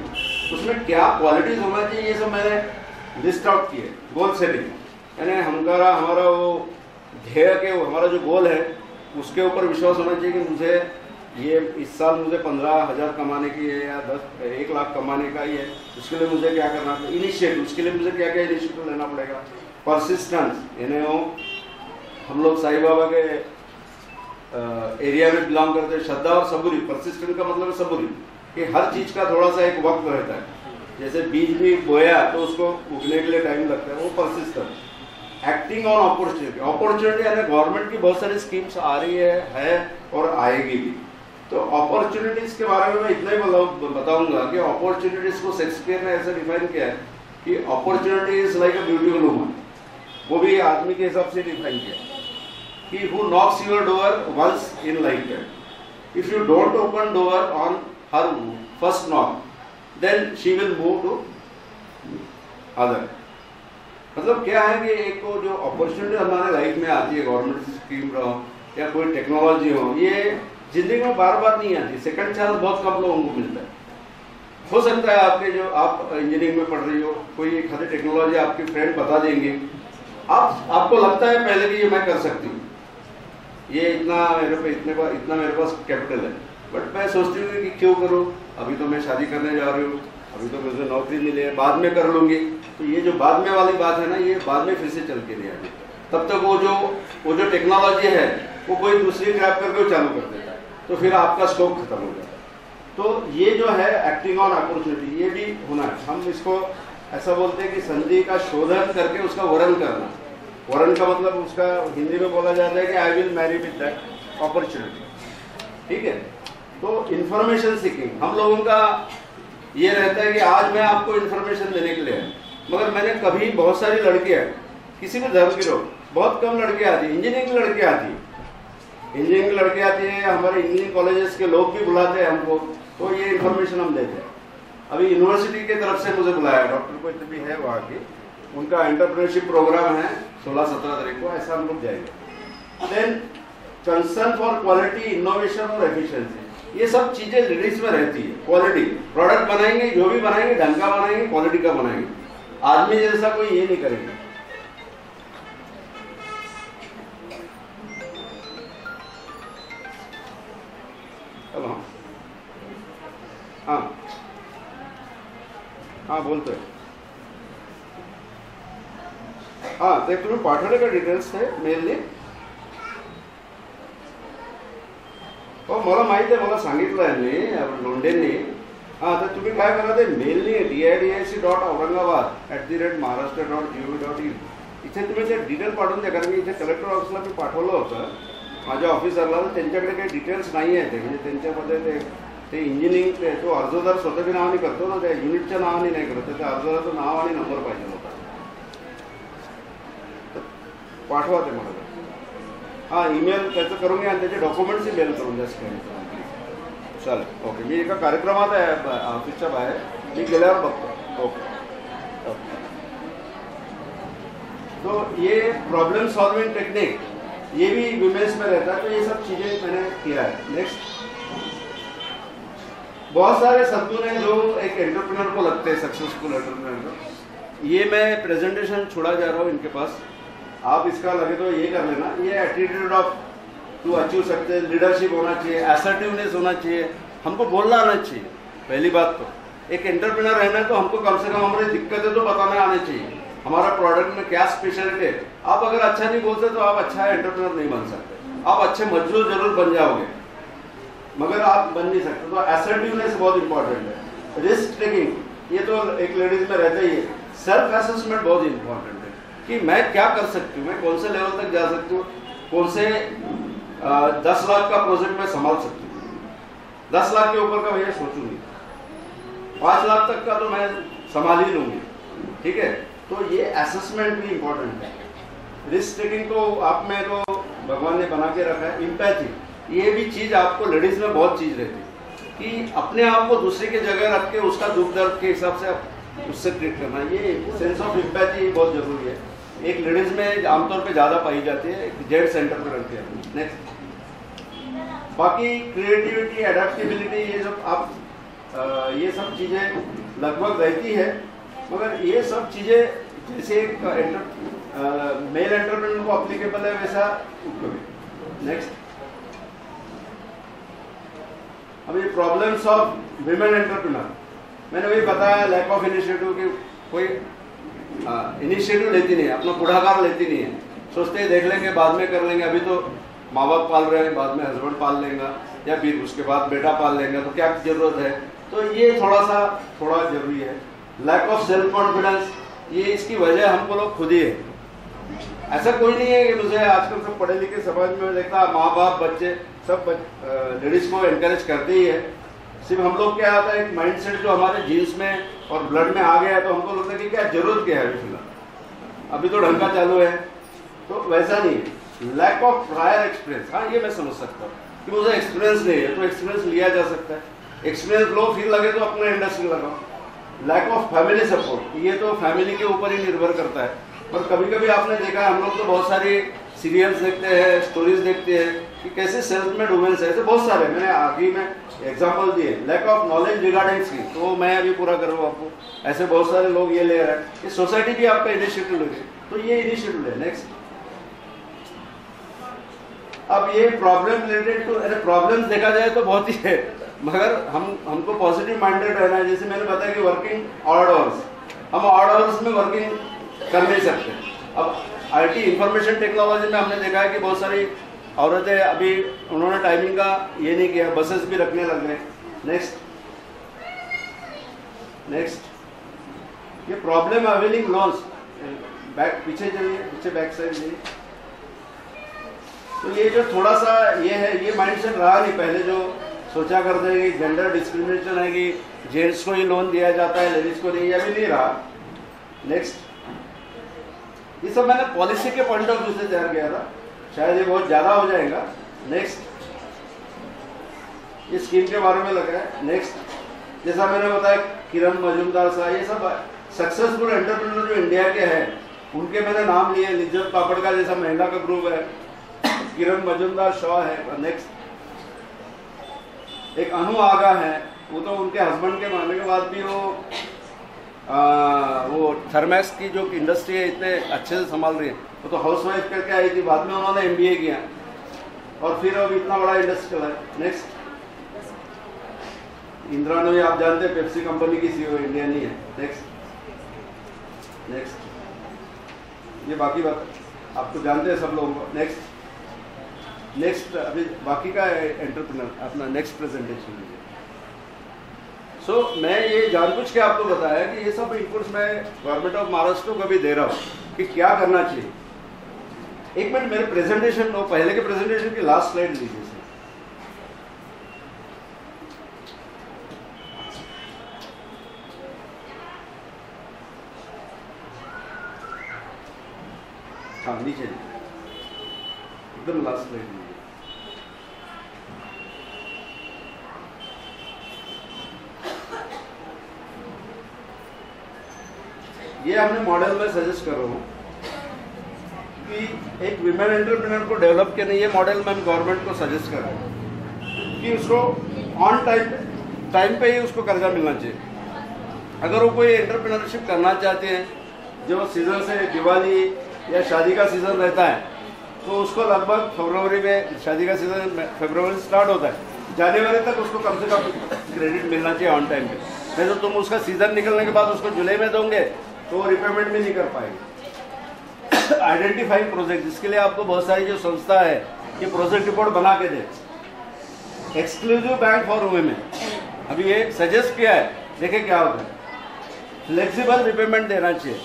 उसमें क्या क्वालिटीज होना चाहिए, ये सब मैंने लिस्ट आउट किए। गोल सेटिंग, यानी हमारा वो ध्येय के हमारा जो गोल है उसके ऊपर विश्वास होना चाहिए कि मुझे ये इस साल मुझे 15,000 कमाने की है या 1 लाख कमाने का ही है, उसके लिए मुझे क्या करना है, इनिशिएटिव, उसके लिए मुझे क्या क्या इनिशिएटिव लेना पड़ेगा। परसिस्टेंस, यानी वो हम लोग साईं बाबा के एरिया में बिलोंग करते हैं, श्रद्धा और सबूरी। परसिस्टेंस का मतलब है सबूरी, कि हर चीज का थोड़ा सा एक वक्त रहता है, जैसे बीज भी बोया तो उसको उगने के लिए टाइम लगता है, वो परसिस्टेंस। एक्टिंग ऑन अपॉर्चुनिटी यानी गवर्नमेंट की बहुत सारी स्कीम्स आ रही है और आएगी भी। तो अपॉर्चुनिटीज के बारे में मैं इतना ही बताऊंगा कि अपॉर्चुनिटीज को शेक्सपियर ने ऐसे डिफाइन किया है कि opportunity is like a beautiful woman, वो भी आदमी के हिसाब से डिफाइन किया कि who knocks your door once in life time, if you don't open door on her first knock then she will move to other. मतलब क्या है कि एक को जो अपॉर्चुनिटी हमारे लाइफ में आती है, गवर्नमेंट स्कीम रहो या कोई टेक्नोलॉजी हो, ये जिंदगी में बार बार नहीं आती, सेकंड चांस बहुत कम लोगों को मिलता है। हो सकता है आपके जो आप इंजीनियरिंग में पढ़ रही हो, कोई एक खाली टेक्नोलॉजी आपके फ्रेंड बता देंगे, आपको लगता है पहले कि ये मैं कर सकती हूँ, ये इतना मेरे पास कैपिटल है, बट मैं सोचती हूँ कि क्यों करूँ, अभी तो मैं शादी करने जा रही हूँ, अभी तो मुझे नौकरी मिली है, बाद में कर लूंगी। तो ये जो बाद में वाली बात है ना, ये बाद में फिर से चल के नहीं आती। तब तक वो जो टेक्नोलॉजी है वो कोई दूसरी ग्रैब करके चालू कर देता है, तो फिर आपका स्कोप खत्म हो जाता है। तो ये जो है एक्टिंग ऑन अपॉर्चुनिटी, ये भी होना है। हम इसको ऐसा बोलते हैं कि संधि का शोधन करके उसका वर्णन करना। वर्णन का मतलब उसका हिंदी में बोला जाता है कि I will marry with that opportunity, ठीक है। तो इंफॉर्मेशन सीकिंग हम लोगों का ये रहता है कि आज मैं आपको इंफॉर्मेशन देने के लिए है, मगर मैंने कभी बहुत सारी लड़कियां, किसी भी धर्म की लोग, बहुत कम लड़कियां आती, इंजीनियरिंग लड़कियां आती, इंजीनियरिंग लड़कियां आती है, हमारे इंजीनियरिंग कॉलेजेस के लोग भी बुलाते हैं हमको, तो ये इन्फॉर्मेशन हम देते हैं। अभी यूनिवर्सिटी की तरफ से मुझे बुलाया, डॉक्टर कोई भी है वहाँ की, उनका एंटरप्रेन्योरशिप प्रोग्राम है 16-17 तारीख को, ऐसा हम लोग जाएंगे। Then concern for quality, innovation और एफिशिएंसी, ये सब चीजें लेडीज में रहती है। क्वालिटी प्रोडक्ट बनाएंगे, जो भी बनाएंगे ढंग का बनाएंगे, क्वालिटी का बनाएंगे, आदमी जैसा कोई ये नहीं करेंगे। चलो हाँ हाँ बोलतोय, हाँ ते तुम्ही पाठवले का डिटेल्स है मेलने? हो मला माहिती आहे, मला सांगितलं यांनी, लोंढेंनी। हां तर तुम्ही काय करा, ते मेलने didic@maharashtra.gov.in इथे तुम्ही ते डिटेल पाठवून द्या, कारण की इथे कलेक्टर ऑफिसला मी पाठवलं होतं माझ्या ऑफिसरला, तर त्यांच्याकडे काही डिटेल्स नाही आहे, ते म्हणजे त्यांच्यामध्ये ते इंजिनिअरिंग तो अर्जदार स्वतःच्या नावाने करतो ना, त्या युनिटच्या नावाने नाही करत, त्या अर्जदाराचं नाव आणि नंबर पाहिजे होता, पाठवा ते मला। हाँ ईमेल त्याचं करून घ्या आणि त्याचे डॉक्युमेंट्स मेल करून द्या, स्कॅन करून। चालेल, ओके। मी एका कार्यक्रमात आहे ऑफिसच्या बाहेर, मी गेल्यावर बघतो। ओके। तो ये प्रॉब्लम सॉल्विंग टेक्निक ये भी विमेंस में रहता है, तो ये सब चीजें मैंने किया है। नेक्स्ट, बहुत सारे सद्गुण हैं जो एक एंटरप्रेन्योर को लगते हैं, सक्सेसफुल एंटरप्रेन्योर को। ये मैं प्रेजेंटेशन छोड़ा जा रहा हूँ इनके पास, आप इसका लगे तो ये कर लेना। ये attitude of to achieve success, leadership होना चाहिए, असर्टिवनेस होना चाहिए, हमको बोलना आना चाहिए। पहली बात तो एक एंटरप्रेन्योर रहना है तो हमको कम से कम हमारी दिक्कतें तो बताने आने चाहिए, हमारा प्रोडक्ट में क्या स्पेशलिटी है। आप अगर अच्छा नहीं बोलते तो आप अच्छा एंटरप्रेन्योर नहीं बन सकते। आप अच्छे मजदूर जरूर बन जाओगे मगर आप बन नहीं सकते। तो असर्टिवनेस बहुत इंपॉर्टेंट है। रिस्क टेकिंग ये तो एक लेडीज में रहता ही है। सेल्फ असेसमेंट बहुत इंपॉर्टेंट है कि मैं क्या कर सकती हूँ, मैं कौन से लेवल तक जा सकती हूँ, कौन से 10 लाख का प्रोजेक्ट मैं संभाल सकती हूँ, 10 लाख के ऊपर का भैया सोचूंगी, 5 लाख तक का तो मैं संभाल ही लूंगी, ठीक है। तो ये असेसमेंट भी इंपॉर्टेंट है। रिस्क टेकिंग तो आप में तो भगवान ने बना के रखा है। इम्पैथी ये भी चीज आपको लेडीज में बहुत चीज रहती है कि अपने आप को दूसरे की जगह रख के उसका दुख दर्द के हिसाब से उससे ट्रीट करना। ये सेंस ऑफ इम्पैथी बहुत जरूरी है। एक लेडीज में आमतौर पे ज्यादा पाई जाती है, जेड सेंटर पे रहती है। नेक्स्ट, बाकी क्रिएटिविटी, एडेप्टेबिलिटी ये सब आप ये सब चीजें लगभग रहती है, मगर ये सब चीजें जैसे एक मेल एंटरप्रेन्योर को अप्लीकेबल है वैसा उपयोगी। नेक्स्ट, अभी प्रॉब्लम्स ऑफ विमेन एंटरप्रेन्योर मैंने वही बताया, लैक ऑफ इनिशिएटिव की कोई इनिशिएटिव लेती नहीं है, अपना पुढाकार लेती नहीं है, सोचते हैं देख लेंगे बाद में कर लेंगे, अभी तो माँ बाप पाल रहे हैं, बाद में हस्बैंड पाल लेगा या फिर उसके बाद बेटा पाल लेंगे, तो क्या जरूरत है। तो ये थोड़ा जरूरी है। लैक ऑफ सेल्फ कॉन्फिडेंस ये इसकी वजह हमको लोग खुद ही है। ऐसा कोई नहीं है कि मुझे आजकल सब पढ़े लिखे समाज में देखता माँ बाप बच्चे सब लेडीज को एनकरेज करते ही है। सिर्फ हम लोग क्या आता है एक माइंडसेट जो हमारे जीन्स में और ब्लड में आ गया है, तो हमको लगता है कि क्या जरूरत क्या है फिलहाल, अभी तो ढंग का चालू है। तो वैसा नहीं है। लैक ऑफ प्रायर एक्सपीरियंस, हाँ ये मैं समझ सकता हूँ कि मुझे एक्सपीरियंस नहीं है, तो एक्सपीरियंस लिया जा सकता है। एक्सपीरियंस लो, फिर लगे तो अपना इंडस्ट्री लगाओ। लैक ऑफ फैमिली सपोर्ट, ये तो फैमिली के ऊपर ही निर्भर करता है। और कभी कभी आपने देखा है, हम लोग तो बहुत सारी सीरियल्स देखते हैं, स्टोरीज देखते हैं कि कैसे सेल्फ मेड वुमेन्स है, ऐसे बहुत सारे मैंने आगे में एग्जाम्पल दिए। Lack of knowledge regarding skill, तो मैं अभी पूरा करूँ आपको, ऐसे बहुत सारे लोग ये ले रहे हैं। ये सोसाइटी भी आपका इनिशिएटिव लेगी, तो ये इनिशिएटिव है। नेक्स्ट, अब ये प्रॉब्लम रिलेटेड टू, अरे प्रॉब्लम्स देखा जाए तो बहुत ही है, मगर हमको पॉजिटिव माइंडेड रहना है। जैसे मैंने बताया कि वर्किंग ऑड आवर्स, हम ऑड आवर्स में वर्किंग कर नहीं सकते। अब आईटी इंफॉर्मेशन टेक्नोलॉजी में हमने देखा है कि बहुत सारी औरतें अभी उन्होंने टाइमिंग का ये नहीं किया, बसेस भी रखने लग गए। नेक्स्ट, ये प्रॉब्लम अवेलिंग लोन्स, बैक पीछे चलिए, पीछे बैक साइड जाइए। तो ये जो थोड़ा सा ये है, ये माइंडसेट रहा नहीं पहले, जो सोचा करते हैं कि जेंडर डिस्क्रिमिनेशन है कि जेंट्स को ही लोन दिया जाता है, लेडीज को नहीं, अभी नहीं रहा। नेक्स्ट, ये सब मैंने पॉलिसी के पॉइंट ऑफ व्यू से तैयार किया था, शायद ये बहुत ज्यादा हो जाएगा। नेक्स्ट, ये स्कीम के बारे में लगा है। नेक्स्ट, जैसा मैंने बताया किरण मजूमदार साहब, ये सब सक्सेसफुल एंटरप्रेन्योर जो इंडिया के हैं उनके मैंने नाम लिए। लिज्जत पापड़ का जैसा महिला का ग्रुप है, किरण मजूमदार शॉ है। नेक्स्ट, एक अनु आगा है, वो तो उनके हस्बैंड के मारने के बाद भी वो थर्मैक्स की जो इंडस्ट्री है इतने अच्छे से संभाल रही है। वो तो हाउसवाइफ करके आई थी, बाद में उन्होंने एमबीए किया और फिर अब इतना बड़ा इंडस्ट्री चला है। नेक्स्ट, इंदिरा नूई, आप जानते हैं पेप्सी कंपनी की सीईओ, इंडियन ही है। नेक्स्ट, ये बाकी बात आपको जानते हैं सब लोगों को। नेक्स्ट, अभी बाकी का एंटरप्रेन्योर अपना नेक्स्ट प्रेजेंटेशन लीजिए। मैं ये जानबूझ के आपको बताया कि ये सब इनपुट्स मैं गवर्नमेंट ऑफ महाराष्ट्र को भी दे रहा हूँ कि क्या करना चाहिए। एक मिनट, मेरे प्रेजेंटेशन और पहले के प्रेजेंटेशन की लास्ट स्लाइड लीजिए सर। हाँ, नीचे एकदम लास्ट स्लाइड लीजिए। ये हमने मॉडल में सजेस्ट कर रहा हूँ कि एक विमेन एंटरप्रेन्योर को डेवलप करने, ये मॉडल में हम गवर्नमेंट को सजेस्ट कर रहे हैं कि उसको ऑन टाइम पे ही उसको कर्जा मिलना चाहिए। अगर वो कोई एंटरप्रेन्योरशिप करना चाहते हैं, जो सीजन से दिवाली या शादी का सीजन रहता है, तो उसको लगभग फरवरी में, शादी का सीजन फरवरी से स्टार्ट होता है, जनवरी तक उसको कम से कम क्रेडिट मिलना चाहिए ऑन टाइम पे। नहीं तो तुम उसका सीजन निकलने के बाद उसको जुलाई में दोगे तो वो रिपेमेंट भी नहीं कर पाएंगे। आइडेंटिफाइंग प्रोजेक्ट, जिसके लिए आपको बहुत सारी जो संस्था है ये प्रोजेक्ट रिपोर्ट बना के दे। एक्सक्लूसिव बैंक फॉर वुमेन, अभी ये सजेस्ट किया है, देखे क्या होता है। फ्लेक्सिबल रिपेमेंट देना चाहिए,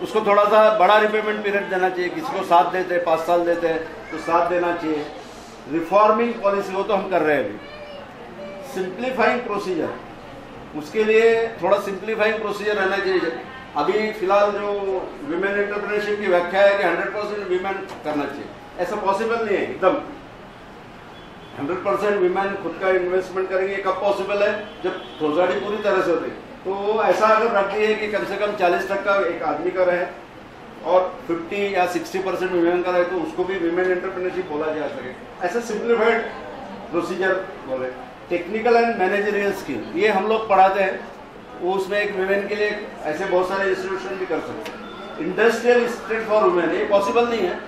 उसको थोड़ा सा बड़ा रिपेमेंट पीरियड देना चाहिए। किसी को 7 देते हैं, 5 साल देते हैं तो 7 देना चाहिए। रिफॉर्मिंग पॉलिसी, वो तो हम कर रहे हैं अभी। सिंप्लीफाइंग प्रोसीजर, उसके लिए थोड़ा सिंप्लीफाइंग प्रोसीजर रहना चाहिए। अभी फिलहाल जो विमेन एंटरप्रेन्योरशिप की व्याख्या है कि 100% विमेन करना चाहिए, ऐसा पॉसिबल नहीं है एकदम। 100% विमेन खुद का इन्वेस्टमेंट करेंगे, कब पॉसिबल है? जब सोसाइटी पूरी तरह से होती है। तो ऐसा अगर रखती है कि कम से कम 40% एक आदमी का रहे और 50 या 60% विमेन का रहे, तो उसको भी विमेन एंटरप्रेन्योरशिप बोला जा सके। ऐसा सिंप्लीफाइड प्रोसीजर बोले। टेक्निकल एंड मैनेजरियल स्किल, ये हम लोग पढ़ाते हैं, वो उसमें एक वुमेन के लिए ऐसे बहुत सारे इंस्टीट्यूशन भी कर सकते हैं। इंडस्ट्रियल स्टेट फॉर वुमेन, ये पॉसिबल नहीं है,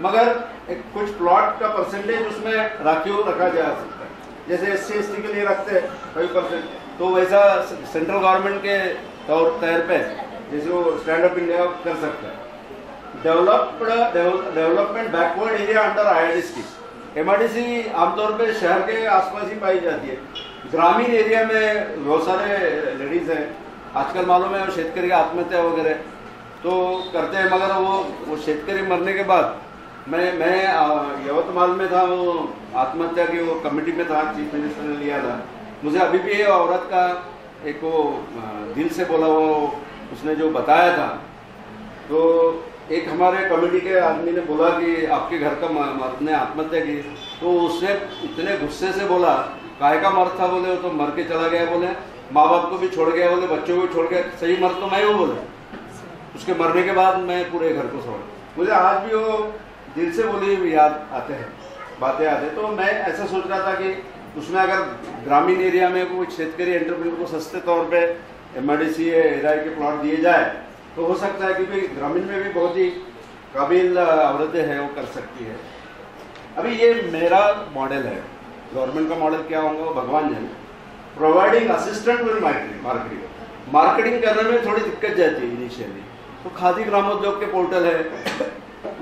मगर एक कुछ प्लॉट का परसेंटेज उसमें राखी रखा जा सकता है। जैसे SC/ST के लिए रखते हैं 5%, तो वैसा सेंट्रल गवर्नमेंट के तौर पे जैसे वो स्टैंड अप इंडिया कर सकता है। Development backward area under IRDC की, MRDC आमतौर पे शहर के आसपास ही पाई जाती है। ग्रामीण एरिया में बहुत सारे लेडीज हैं, आजकल मालूम है शेतकरी की आत्महत्या वगैरह तो करते हैं, मगर वो शेतकरी मरने के बाद मैं यवतमाल में था, वो आत्महत्या की वो कमेटी में था, चीफ मिनिस्टर ने लिया था। मुझे अभी भी ये औरत का एक वो दिल से बोला वो उसने जो बताया था, तो एक हमारे कमेटी के आदमी ने बोला कि आपके घर का मर्द ने आत्महत्या की, तो उसने इतने गुस्से से बोला काय का मर्द था बोले, वो तो मर के चला गया बोले, माँ बाप को भी छोड़ गया बोले, बच्चों को भी छोड़ गया, सही मर्द तो मैं हूँ बोले। उसके मरने के बाद मैं पूरे घर को छोड़, मुझे आज भी वो दिल से बोली याद आते हैं, बातें आते हैं। तो मैं ऐसा सोच रहा था कि उसमें अगर ग्रामीण एरिया में कोई शेतकरी एंटरप्रेन्योर को सस्ते तौर पे MIDC एराई के प्लॉट दिए जाए तो हो सकता है, क्योंकि ग्रामीण में भी बहुत ही काबिल औरतें हैं, वो कर सकती है। अभी ये मेरा मॉडल है, गवर्नमेंट का मॉडल क्या होगा वो भगवान जाने। प्रोवाइडिंग असिस्टेंट विद मार्केटिंग करने में थोड़ी दिक्कत जाती है इनिशियली, तो खादी ग्रामोद्योग के पोर्टल है,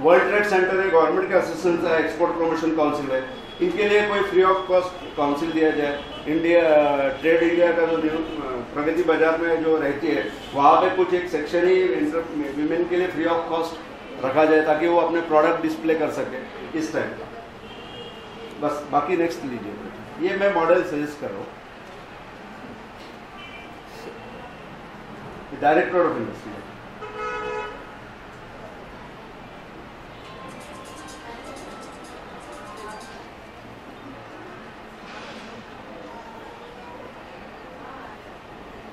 वर्ल्ड ट्रेड सेंटर है, गवर्नमेंट के असिस्टेंस है, एक्सपोर्ट प्रमोशन काउंसिल है, इनके लिए कोई फ्री ऑफ कॉस्ट काउंसिल दिया जाए। ट्रेड इंडिया का जो प्रगति बाजार में जो रहती है वहाँ पे कुछ एक सेक्शन ही विमेन के लिए फ्री ऑफ कॉस्ट रखा जाए ताकि वो अपने प्रोडक्ट डिस्प्ले कर सके इस टाइप का। बस बाकी नेक्स्ट लीजिए, ये मैं मॉडल सजेस्ट कर रहा हूँ। डायरेक्टर ऑफ इंडस्ट्री,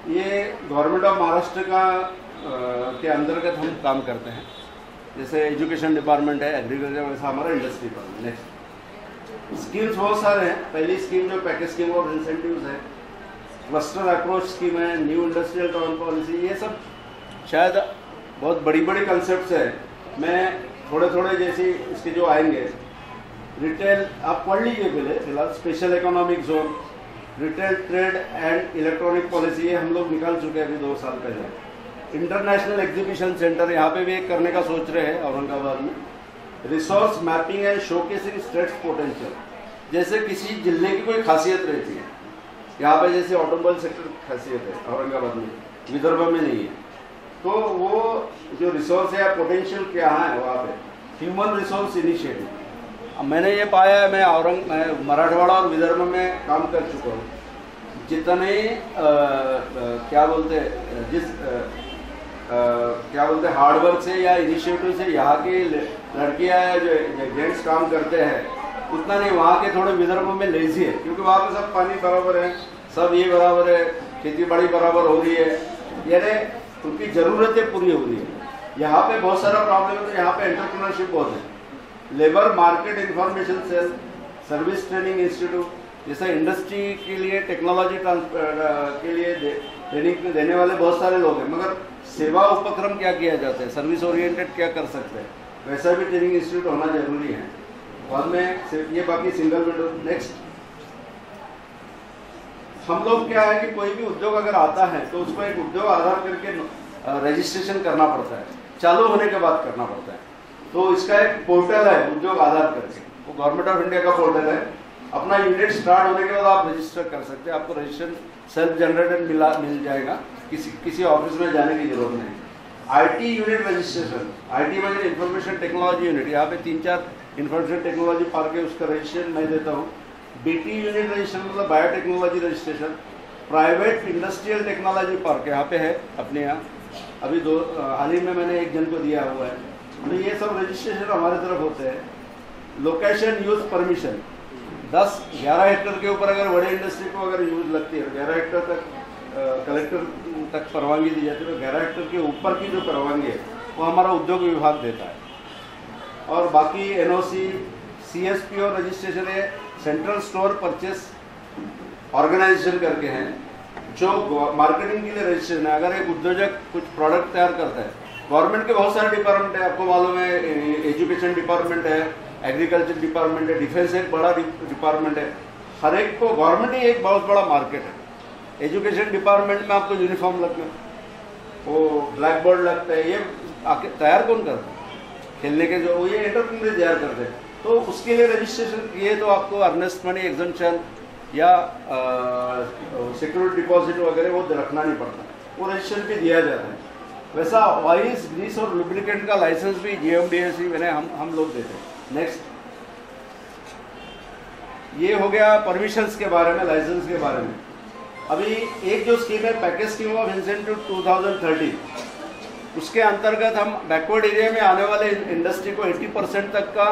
ये गवर्नमेंट ऑफ महाराष्ट्र का के अंतर्गत हम काम करते हैं। जैसे एजुकेशन डिपार्टमेंट है, एग्रीकल्चर, वैसा हमारा इंडस्ट्री डिपार्टमेंट। नेक्स्ट स्कीम्स बहुत सारे हैं। पहली स्कीम जो पैकेज स्कीम ऑफ इंसेंटिव्स है, क्लस्टर अप्रोच स्कीम है, न्यू इंडस्ट्रियल टाउन पॉलिसी, ये सब शायद बहुत बड़ी बड़ी कंसेप्ट है। मैं थोड़े थोड़े जैसे इसके जो आएंगे, रिटेल आप पढ़ लीजिए पहले फिलहाल, special economic zone, retail trade and electronic policy, ये हम लोग निकाल चुके हैं अभी 2 साल पहले। इंटरनेशनल एग्जीबिशन सेंटर यहाँ पे भी एक करने का सोच रहे हैं औरंगाबाद में। Resource mapping and showcasing states potential, जैसे किसी जिले की कोई खासियत रहती है, यहाँ पे जैसे ऑटोमोबाइल सेक्टर खासियत है औरंगाबाद में, विदर्भ में नहीं है, तो वो जो रिसोर्स है पोटेंशियल क्या है वहाँ पे, ह्यूमन रिसोर्स इनिशिएटिव। मैंने ये पाया है, मैं मराठवाड़ा और विदर्भ में काम कर चुका हूँ। जितने क्या बोलते हार्डवर्क से या इनिशिएटिव से यहाँ की लड़कियाँ या जो जेंट्स काम करते हैं उतना नहीं, वहाँ के थोड़े विदर्भ में लेजी है, क्योंकि वहाँ पे सब पानी बराबर है, सब ये बराबर है, खेती बाड़ी बराबर हो रही है, यानी उनकी ज़रूरतें पूरी हो रही है। यहाँ पे बहुत सारा प्रॉब्लम है, तो यहाँ पे एंटरप्रेन्योरशिप बहुत है। Labour market information cell, service training institute, जैसा इंडस्ट्री के लिए टेक्नोलॉजी के लिए ट्रेनिंग देने वाले बहुत सारे लोग हैं, मगर सेवा उपक्रम क्या किया जाता है, सर्विस ओरिएंटेड क्या कर सकते हैं, वैसा भी ट्रेनिंग इंस्टीट्यूट होना जरूरी है। बाद में ये बाकी सिंगल विंडो। नेक्स्ट, हम लोग क्या है कि कोई भी उद्योग अगर आता है तो उसको एक उद्योग आधार करके रजिस्ट्रेशन करना पड़ता है, चालू होने के बाद करना पड़ता है। तो इसका एक पोर्टल है उद्योग आधार करके, वो गवर्नमेंट ऑफ इंडिया का पोर्टल है। अपना यूनिट स्टार्ट होने के बाद आप रजिस्टर कर सकते हैं, आपको रजिस्ट्रेशन सेल्फ जनरेटेड मिल जाएगा, किसी ऑफिस में जाने की जरूरत नहीं। IT यूनिट रजिस्ट्रेशन, IT मतलब इंफॉर्मेशन टेक्नोलॉजी यूनिट, यहाँ पे 3-4 इंफॉर्मेशन टेक्नोलॉजी पार्क है, उसका रजिस्ट्रेशन मैं देता हूँ। BT यूनिट रजिस्ट्रेशन मतलब biotechnology registration. Private industrial technology park यहाँ पे है अपने यहाँ, अभी हाल ही में मैंने एक जन को दिया हुआ है। तो ये सब रजिस्ट्रेशन हमारे तरफ होते हैं। लोकेशन यूज परमिशन, 10-11 हेक्टर के ऊपर अगर बड़े इंडस्ट्री को अगर यूज लगती है, 11 हेक्टर तक कलेक्टर तक परवानगी दी जाती है, तो 11 हेक्टर के ऊपर की जो परवानगी है वो हमारा उद्योग विभाग देता है। और बाकी NOC, CSPO रजिस्ट्रेशन है, सेंट्रल स्टोर परचेस ऑर्गेनाइजेशन करके हैं, जो मार्केटिंग के लिए रजिस्ट्रेशन है। अगर एक उद्योजक कुछ प्रोडक्ट तैयार करता है, गवर्नमेंट के बहुत सारे डिपार्टमेंट है, आपको मालूम है, एजुकेशन डिपार्टमेंट है, एग्रीकल्चर डिपार्टमेंट है, डिफेंस एक बड़ा डिपार्टमेंट है, हर एक को गवर्नमेंट ही एक बहुत बड़ा मार्केट है। एजुकेशन डिपार्टमेंट में आपको यूनिफॉर्म लगता है, वो ब्लैक बोर्ड लगता है, ये आके तैयार कौन करता है, खेलने के जो ये एंटरप्रेन्योर तैयार करते हैं। तो उसके लिए रजिस्ट्रेशन किए तो आपको अर्नेस्ट मनी एग्जम्पशन या सिक्योरिटी डिपॉजिट वगैरह वो रखना नहीं पड़ता, वो रजिस्ट्रेशन भी दिया जाता है। वैसा ऑयल्स, ग्रीस और लुब्रिकेंट का लाइसेंस भी GMDSC मैंने हम लोग देते हैं। नेक्स्ट, ये हो गया परमिशंस के बारे में, लाइसेंस के बारे में। अभी एक जो स्कीम है पैकेज स्कीम ऑफ इंसेंटिव 2030, उसके अंतर्गत हम बैकवर्ड एरिया में आने वाले इंडस्ट्री को 80% तक का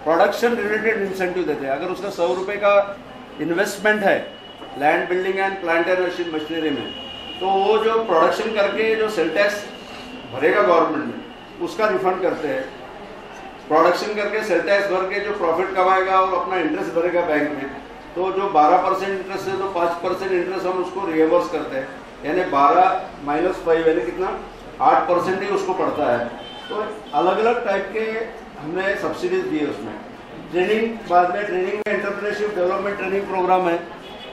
प्रोडक्शन रिलेटेड इंसेंटिव देते हैं। अगर उसका 100 रुपये का इन्वेस्टमेंट है land building and plant and machinery में, तो वो जो प्रोडक्शन करके जो सेल टैक्स भरेगा गवर्नमेंट में उसका रिफंड करते हैं। प्रोडक्शन करके सेल टैक्स भर के जो प्रॉफिट कमाएगा और अपना इंटरेस्ट भरेगा बैंक में, तो जो 12% इंटरेस्ट है तो 5% इंटरेस्ट हम उसको रिएवर्स करते हैं, यानी 12 - 5 यानी कितना 8% ही उसको पड़ता है। तो अलग अलग टाइप के हमने सब्सिडीज दिए उसमें। ट्रेनिंग, बाद में ट्रेनिंग में एंटरप्रेन्योरशिप डेवलपमेंट ट्रेनिंग प्रोग्राम है।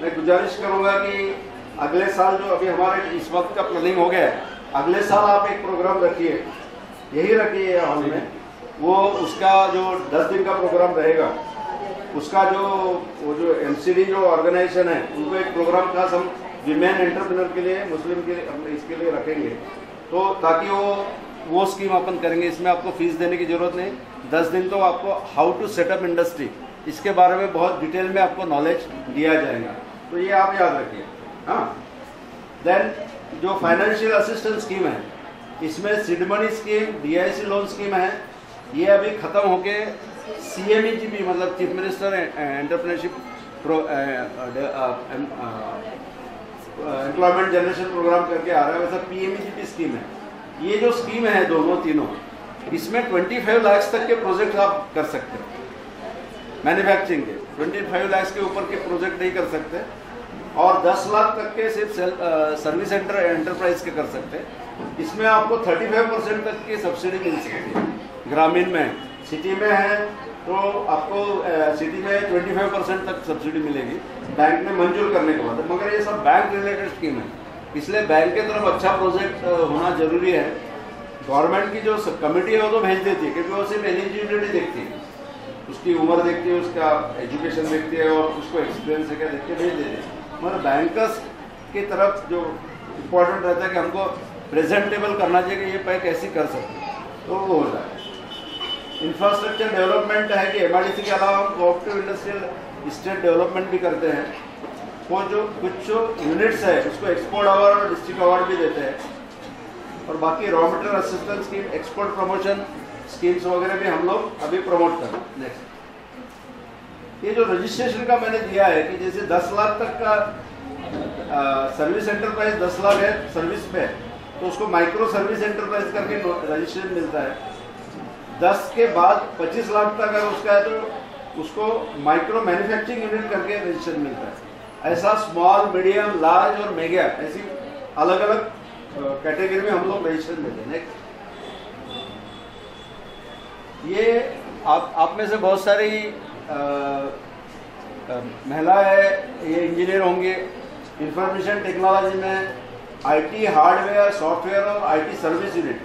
मैं गुजारिश करूंगा कि अगले साल जो अभी हमारे इस वक्त का प्लानिंग हो गया है, अगले साल आप एक प्रोग्राम रखिए, यही रखिए हॉल में, वो उसका जो 10 दिन का प्रोग्राम रहेगा, उसका वो जो एमसीडी जो ऑर्गेनाइजेशन है उनको एक प्रोग्राम खास हम विमेन एंटरप्रेन्योर के लिए, मुस्लिम के लिए, इसके लिए रखेंगे, तो ताकि वो स्कीम अपन करेंगे। इसमें आपको फीस देने की जरूरत नहीं। 10 दिन तो आपको हाउ टू सेटअप इंडस्ट्री, इसके बारे में बहुत डिटेल में आपको नॉलेज दिया जाएगा, तो ये आप याद रखिए। हाँ, देन जो फाइनेंशियल असिस्टेंस स्कीम है, इसमें seed money scheme, DIC loan scheme है, ये अभी खत्म होके CMEGP मतलब chief minister entrepreneurship employment generation program करके आ रहा है, वैसा PMEGP स्कीम है। ये जो स्कीम है दोनों तीनों, इसमें 25 लाख तक के प्रोजेक्ट आप कर सकते हो मैन्युफैक्चरिंग के। 25 लाख के ऊपर के प्रोजेक्ट नहीं कर सकते, और 10 लाख तक के सिर्फ सर्विस सेंटर एंटरप्राइज के कर सकते हैं। इसमें आपको 35% तक की सब्सिडी मिल सकती है। ग्रामीण में, सिटी में है तो आपको सिटी में 25% तक सब्सिडी मिलेगी बैंक में मंजूर करने के बाद। मगर ये सब बैंक रिलेटेड स्कीम है, इसलिए बैंक के तरफ अच्छा प्रोजेक्ट होना जरूरी है। गवर्नमेंट की जो कमेटी है वो तो भेज देती है, क्योंकि वो सिर्फ एलिजिबिलिटी देखती है, उसकी उम्र देखती है, उसका एजुकेशन देखती है और उसको एक्सपीरियंस है क्या देख के भेज देती है। मगर बैंकर्स की तरफ जो इम्पोर्टेंट रहता है कि हमको प्रेजेंटेबल करना चाहिए कि ये पैक कैसे कर सकते हैं, तो वो हो जाए। इंफ्रास्ट्रक्चर डेवलपमेंट है कि MRDC के अलावा हम कोऑपरेटिव इंडस्ट्रियल स्टेट डेवलपमेंट भी करते हैं। वो जो कुछ यूनिट्स है उसको एक्सपोर्ट अवार्ड और डिस्ट्रिक्ट अवार्ड भी देते हैं, और बाकी raw material assistance scheme, export promotion schemes वगैरह भी हम लोग अभी प्रमोट कर रहे हैं। नेक्स्ट, ये जो रजिस्ट्रेशन का मैंने दिया है कि जैसे 10 लाख तक का सर्विस एंटरप्राइज 10 लाख है सर्विस पे, तो उसको माइक्रो सर्विस एंटरप्राइज करके रजिस्ट्रेशन मिलता है। 10 के बाद 25 लाख तक अगर उसका है तो उसको माइक्रो मैन्युफैक्चरिंग यूनिट करके रजिस्ट्रेशन मिलता है। ऐसा स्मॉल, मीडियम, लार्ज और मेगा, ऐसी अलग अलग कैटेगरी में हम लोग रजिस्ट्रेशन देते हैं। नेक्स्ट, ये आप में से बहुत सारी महिला है, ये इंजीनियर होंगे। इंफॉर्मेशन टेक्नोलॉजी में IT हार्डवेयर, सॉफ्टवेयर और IT सर्विस यूनिट,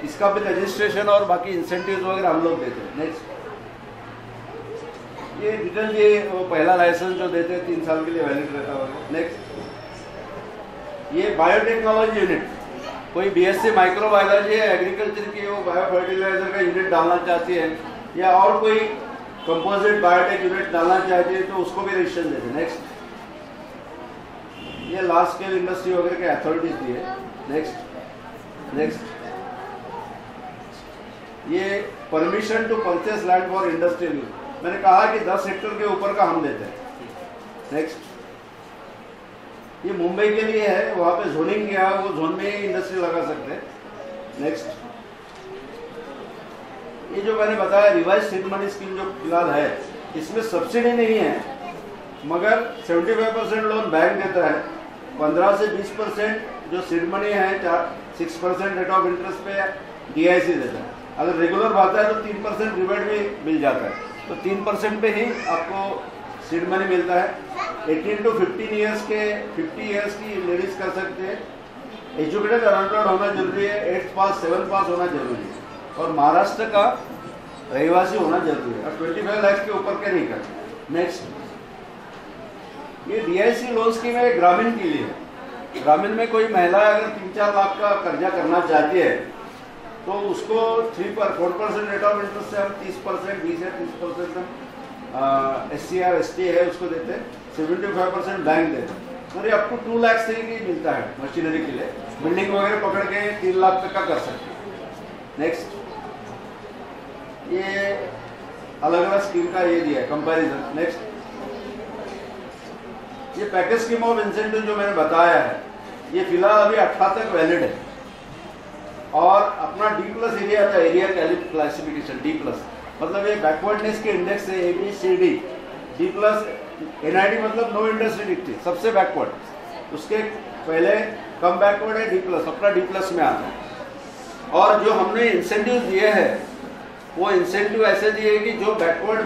इसका भी रजिस्ट्रेशन और बाकी इंसेंटिव्स वगैरह हम लोग देते हैं। नेक्स्ट, ये डिटेल, ये वो पहला लाइसेंस जो देते हैं 3 साल के लिए वैलिड रहता है। नेक्स्ट, ये बायोटेक्नोलॉजी यूनिट, कोई BSc माइक्रोबायोलॉजी है, एग्रीकल्चर की, वो बायो फर्टिलाइजर का यूनिट डालना चाहती है, या और कोई कंपोजिट बायोटेक यूनिट डालना चाहती है, तो उसको भी रजिस्ट्रेशन देते हैं। नेक्स्ट, ये लार्ज स्केल इंडस्ट्री वगैरह के अथॉरिटीज दी है। नेक्स्ट, ये permission to purchase land for industrial use, मैंने कहा कि 10 हेक्टेयर के ऊपर का हम देते हैं। नेक्स्ट, ये मुंबई के लिए है, वहाँ पे जोनिंग किया, वो जोन में ही इंडस्ट्री लगा सकते हैं। नेक्स्ट, ये जो मैंने बताया रिवाइज सीड मनी स्कीम जो फिलहाल है, इसमें सब्सिडी नहीं है, मगर 75% लोन बैंक देता है, 15 से 20% जो सीड मनी है 6% रेट ऑफ इंटरेस्ट पे DIC देता है। अगर रेगुलर भाता है तो 3% रिबेट भी मिल जाता है, तो 3% पे ही आपको सीड मनी मिलता है। 18 to 15 ईयर्स के 50 ईयर्स की लेडीज कर सकते हैं। एजुकेटेड अनएम्प्लॉयड होना जरूरी है, 8th पास 7th पास होना जरूरी है, और महाराष्ट्र का रहिवासी होना जरूरी है, और 25 लाख के ऊपर के नहीं करते। नेक्स्ट, ये DIC लोन स्कीम है, ग्रामीण के लिए। ग्रामीण में कोई महिला अगर 3-4 लाख का कर्जा करना चाहती है तो उसको 4% रेट ऑफ इंटरेस्ट से हम 30%, 20 या 30% हम SC और ST है उसको देते हैं, 75% बैंक देते हैं। मतलब अप टू 2 लाख से ही मिलता है मशीनरी के लिए, बिल्डिंग वगैरह पकड़ के 3 लाख तक का कर सकते हैं। नेक्स्ट, ये अलग अलग स्कीम का ये दिया है कंपैरिजन। नेक्स्ट, ये पैकेज स्कीम ऑफ इंसेंटिव जो मैंने बताया है, ये फिलहाल अभी 18 तक वैलिड है। और अपना D+ एरिया था, एरिया क्लासिफिकेशन D+, मतलब ये बैकवर्डनेस के इंडेक्स से ABCD, D+ NID मतलब नो इंडस्ट्री डिक्टी, सबसे बैकवर्ड, उसके पहले कम बैकवर्ड है D+, अपना D+ में आता है। और जो हमने इंसेंटिव दिए हैं वो इंसेंटिव ऐसे दिए कि जो बैकवर्ड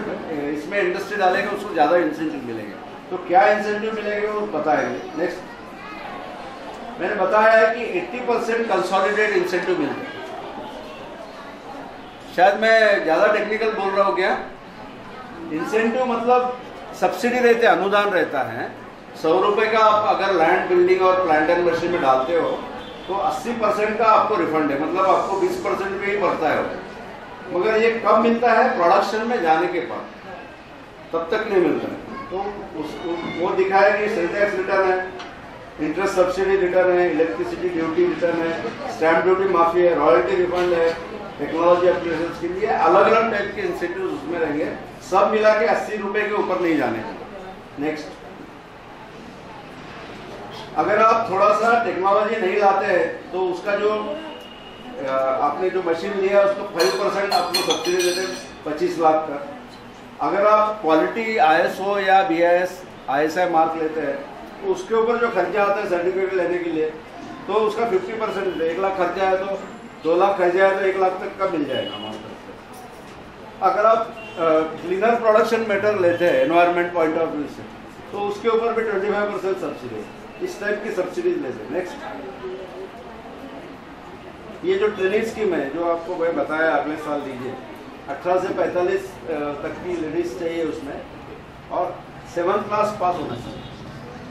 इसमें इंडस्ट्री डालेगा उसको ज़्यादा इंसेंटिव मिलेंगे। तो क्या इंसेंटिव मिलेंगे वो बताएंगे। नेक्स्ट मैंने बताया है कि 80% कंसोलिडेटेड इंसेंटिव मिलते हैं। शायद मैं ज़्यादा टेक्निकल बोल रहा हूँ क्या? इंसेंटिव मतलब सब्सिडी रहते हैं, अनुदान रहता है। 100 रुपये का आप अगर लैंड बिल्डिंग और प्लांट एंड मशीन में डालते हो तो 80% का आपको रिफंड है, मतलब आपको 20% पे ही पड़ता है, मगर ये कब मिलता है? प्रोडक्शन में जाने के बाद, तब तक नहीं मिलता है। तो वो दिखाया कि सेल टैक्स रिटर्न है, इंटरेस्ट सब्सिडी रिटर्न है, इलेक्ट्रिसिटी ड्यूटी रिटर्न है, स्टैम्प ड्यूटी माफी है, रॉयल्टी रिफंड है, टेक्नोलॉजी अपग्रेडेशन स्कीम, ये अलग अलग टाइप के इंसेंटिव उसमें रहेंगे। सब मिला के 80 रुपये के ऊपर नहीं जाने। नेक्स्ट, अगर आप थोड़ा सा टेक्नोलॉजी नहीं लाते हैं तो उसका जो आपने जो मशीन लिया उसको 5% आपको सब्सिडी देते हैं 25 लाख का। अगर आप क्वालिटी ISO या BIS ISI मार्क लेते हैं तो उसके ऊपर जो खर्चा आता है सर्टिफिकेट लेने के लिए, तो उसका 50% है। 1 लाख खर्चा है तो 2 लाख खर्चा है तो 1 लाख तक का मिल जाएगा हमारे तरफ से। अगर आप क्लीनर प्रोडक्शन मेटर लेते हैं एनवायरमेंट पॉइंट ऑफ व्यू से, तो उसके ऊपर भी 25% सब्सिडी है। इस टाइप की सब्सिडीज लेते हैं। नेक्स्ट, ये जो ट्रेनिंग स्कीम है जो आपको मैं बताया अगले साल दीजिए, 18 से 45 तक की लेडीज चाहिए उसमें, और 7th क्लास पास होना चाहिए।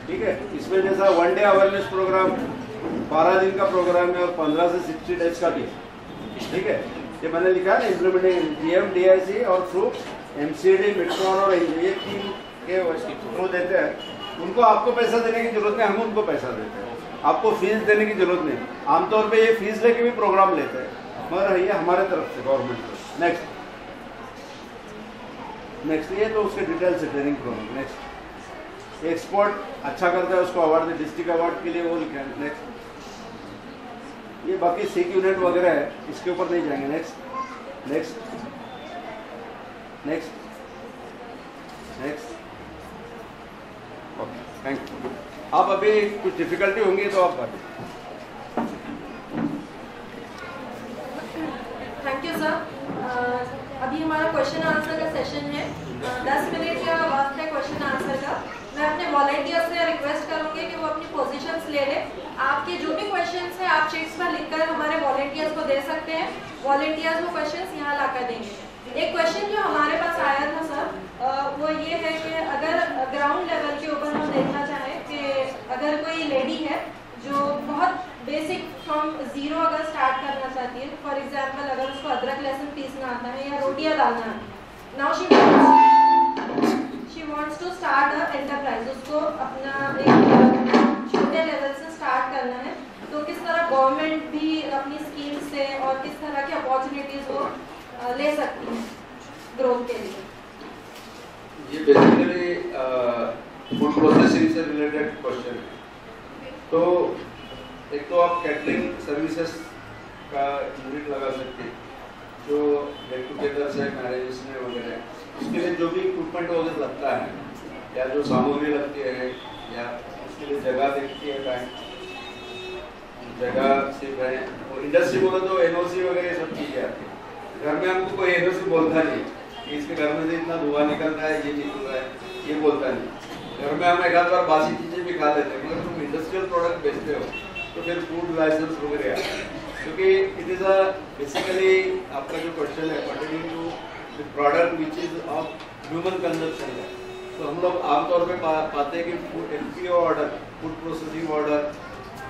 ठीक है, इसमें जैसा 1 डे अवेयरनेस प्रोग्राम 12 दिन का प्रोग्राम है और 15 से 60 डेज का भी। ठीक है, ये मैंने लिखा है ना, इम्प्लीमेंटिंग GM DIC और थ्रू MCD मिट्रॉन और ये 3 के थ्रू देते हैं। उनको आपको पैसा देने की जरूरत नहीं, हम उनको पैसा देते हैं, आपको फीस देने की जरूरत नहीं। आमतौर पे ये फीस लेके भी प्रोग्राम लेते हैं, मगर ये हमारे तरफ से गवर्नमेंट को। नेक्स्ट ये तो उसके डिटेल से ट्रेनिंग प्रोग्राम। नेक्स्ट, एक्सपोर्ट अच्छा करता है उसको अवार्ड दे, डिस्ट्रिक्ट अवार्ड के लिए वो लिखा है। नेक्स्ट, ये बाकी सिक यूनिट वगैरह है, इसके ऊपर नहीं जाएंगे। Next, thank you. आप अभी कुछ डिफिकल्टी होंगी तो आप बताइए। Thank you sir. अभी हमारा क्वेश्चन आंसर का सेशन है, 10 मिनट का वक्त है क्वेश्चन आंसर का। मैं अपने वॉलंटियर से रिक्वेस्ट करूंगी कि वो अपनी पोजीशंस ले ले। आपके जो भी क्वेश्चंस हैं आप शीट्स पर लिखकर हमारे वॉलंटियर्स को दे सकते हैं, वॉलंटियर्स वो क्वेश्चंस यहाँ लाकर देंगे। एक क्वेश्चन जो हमारे पास आया था सर, वो ये है कि अगर ग्राउंड लेवल के ऊपर हम देखना चाहें कि अगर कोई लेडी है जो बहुत बेसिक फ्रॉम 0 अगर स्टार्ट करना चाहती है, फॉर एग्जांपल अगर उसको अदरक लहसुन पीसना आता है या रोटियां डालना है, now she wants to start a enterprise, उसको अपना एक छोटे लेवल से स्टार्ट करना है, तो किस तरह गवर्नमेंट भी अपनी स्कीम से और किस तरह की अपॉर्चुनिटीज वो ले सकती है ग्रोथ के लिए? ये बेसिकली फूड प्रोसेसिंग से रिलेटेड क्वेश्चन है। तो एक तो आप कैटरिंग सर्विसेज का यूनिट लगा सकते हैं, जो गेट टुगेदर्स है, मैरिजेस में वगैरह, उसके लिए जो भी इक्विपमेंट वगैरह लगता है या जो सामग्री लगती है या उसके लिए जगह देखती है बैंक, जगह सिर्फ है। और इंडस्ट्री बोले तो NOC वगैरह सब चीज़ें आती है। घर में हमको कोई NOC बोलता नहीं कि इसके घर में से इतना धुआं निकल रहा है, ये निकल रहा है, ये बोलता नहीं। घर में हम एक आध बार बासी चीज़ें भी खा लेते हैं, मगर तुम इंडस्ट्रियल प्रोडक्ट बेचते हो तो फिर फूड लाइसेंस वगैरह आता है। क्योंकि इट इज़ अ बेसिकली आपका जो क्वेश्चन है pertaining to the product which is of human consumption है, तो हम लोग आमतौर पे पाते हैं कि food FPO order, food processing order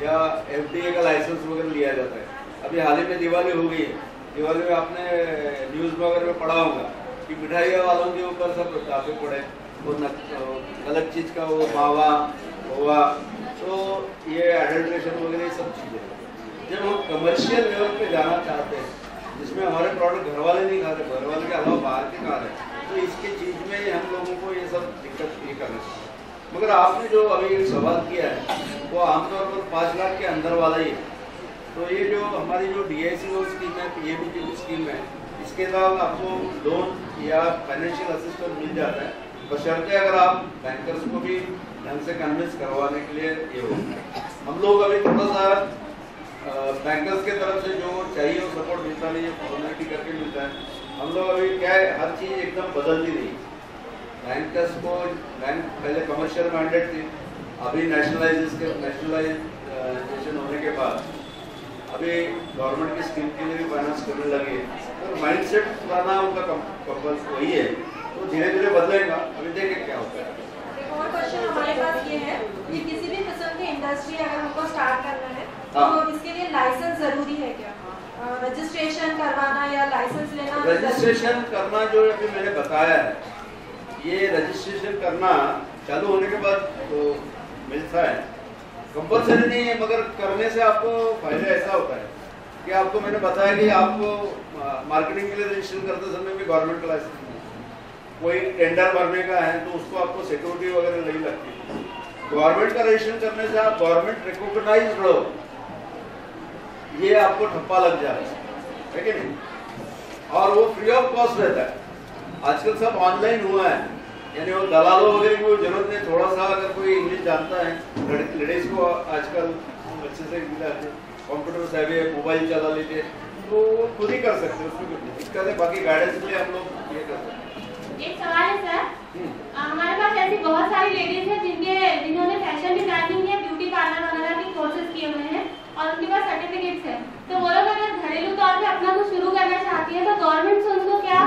या FDA का लाइसेंस वगैरह लिया जाता है। अभी हाल ही में दिवाली हो गई है, दिवाली में आपने न्यूज़ वगैरह में पढ़ा होगा कि मिठाई वालों के ऊपर सब काफ़ी पड़े, वो गलत चीज़ का वो मावा हुआ, तो ये एडल्ट्रेशन वगैरह सब चीज़ें। जब हम कमर्शियल लेवल पे जाना चाहते हैं जिसमें हमारे प्रोडक्ट घर वाले नहीं खाते, घर वाले के अलावा बाहर के खा रहे हैं, तो इसकी चीज़ में हम लोगों को ये सब दिक्कत ये करना चाहिए। मगर आपने जो अभी एक सवाल किया है वो आमतौर पर 5 लाख के अंदर वाला ही है। तो ये जो हमारी जो DIC स्कीम है, PABG स्कीम है, इसके तहत आपको लोन या फाइनेंशियल असिस्टेंस मिल जाता है, बशर्ते अगर आप बैंकर्स को भी ढंग से कन्विंस करवाने के लिए ये हो। हम लोग अभी थोड़ा सा बैंकर्स के तरफ से जो चाहिए वो सपोर्ट मिलता नहीं है, फॉर्मेलिटी करके मिलता है। हम लोग अभी क्या है, हर चीज़ एकदम बदलती नहीं। बैंकर्स को बैंक पहले कमर्शियल माइंडेड थी, अभी नेशनलाइजेशन होने के बाद अभी गवर्नमेंट की स्कीम के लिए भी फाइनेंस करने लगे, तो माइंडसेट पुराना उनका कंपल्स वही है, तो धीरे धीरे बदलेगा। अभी देखें क्या होता है। एक और क्वेश्चन हमारे पास ये है कि किसी भी किस्म की इंडस्ट्री अगर हमको स्टार्ट करना है तो इसके लिए लाइसेंस जरूरी है क्या? रजिस्ट्रेशन करवाना या लाइसेंस लेना? रजिस्ट्रेशन करना जो अभी मैंने बताया है, ये रजिस्ट्रेशन करना चालू होने के बाद तो मिलता है, कंपल्सरी नहीं है, मगर करने से आपको फायदा ऐसा होता है कि आपको मैंने बताया कि आपको मार्केटिंग के लिए रजिस्ट्रेशन करते समय भी गवर्नमेंट का लाइसेंस नहीं, कोई टेंडर भरने का है तो उसको आपको सिक्योरिटी वगैरह नहीं लगती। गवर्नमेंट का रजिस्ट्रेशन करने से आप गवर्नमेंट रिकॉग्नाइज्ड हो, ये आपको ठप्पा लग जाएगा, है कि नहीं? और वो फ्री ऑफ कॉस्ट रहता है। आजकल सब ऑनलाइन हुआ है, यानी वो दलालों वगैरह की कोई जरूरत नहीं। थोड़ा सा अगर कोई इंग्लिश जानता है, लेडीज को आजकल अच्छे से कंप्यूटर से भी मोबाइल चला लेते हैं, तो वो खुद ही कर सकते हैं, उसमें कुछ दिक्कत है। बाकी गाइडेंस के लिए हम लोग ये कर सकते हैं। एक सवाल है सर, हमारे पास ऐसी बहुत सारी लेडीज हैं जिन्होंने फैशन डिजाइनिंग या ब्यूटी पार्लर वगैरह के कोर्सेज किए हुए हैं और उनके पास सर्टिफिकेट्स हैं, तो वो लोग अगर घरेलू तौर पे अपना कुछ शुरू करना चाहती है तो गवर्नमेंट से उनको क्या,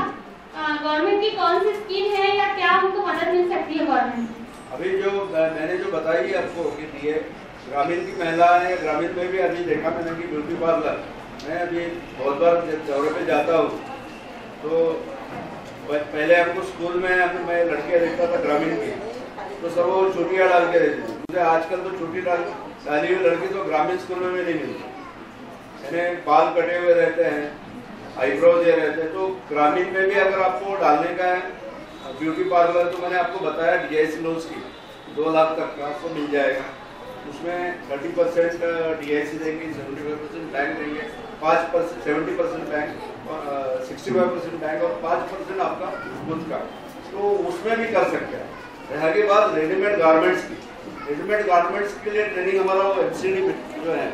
गवर्नमेंट की कौन सी स्कीम है या क्या उनको मदद मिल सकती है गवर्नमेंट से? अभी जो मैंने जो बताई आपको कि दिए ग्रामीण की महिला है, ग्रामीण में भी अभी देखा मैंने कि ब्यूटी पार्लर, मैं अभी बहुत बार दौरे पे जाता हूँ तो पहले हमको स्कूल में मैं लड़कियाँ देखता था ग्रामीण की, तो सब वो चोटियाँ डाल के रहती थी। मुझे आजकल तो चोटी डाली हुई लड़की तो ग्रामीण स्कूल में भी नहीं मिलती, यानी बाल कटे हुए रहते हैं, आईब्रोज ये रहते हैं। तो ग्रामीण में भी अगर आपको डालने का है ब्यूटी पार्लर, तो मैंने आपको बताया DIC लोन्स की 2 लाख तक का आपको मिल जाएगा। उसमें 30% DIC देंगे, 75% बैंक देंगे, 5% 70% बैंक और 65% बैंक और 5% आपका खुद का, तो उसमें भी कर सकते हैं। रह गई बात रेडीमेड गारमेंट्स की, रेडीमेड गारमेंट्स के लिए ट्रेनिंग हमारा वो MCD जो है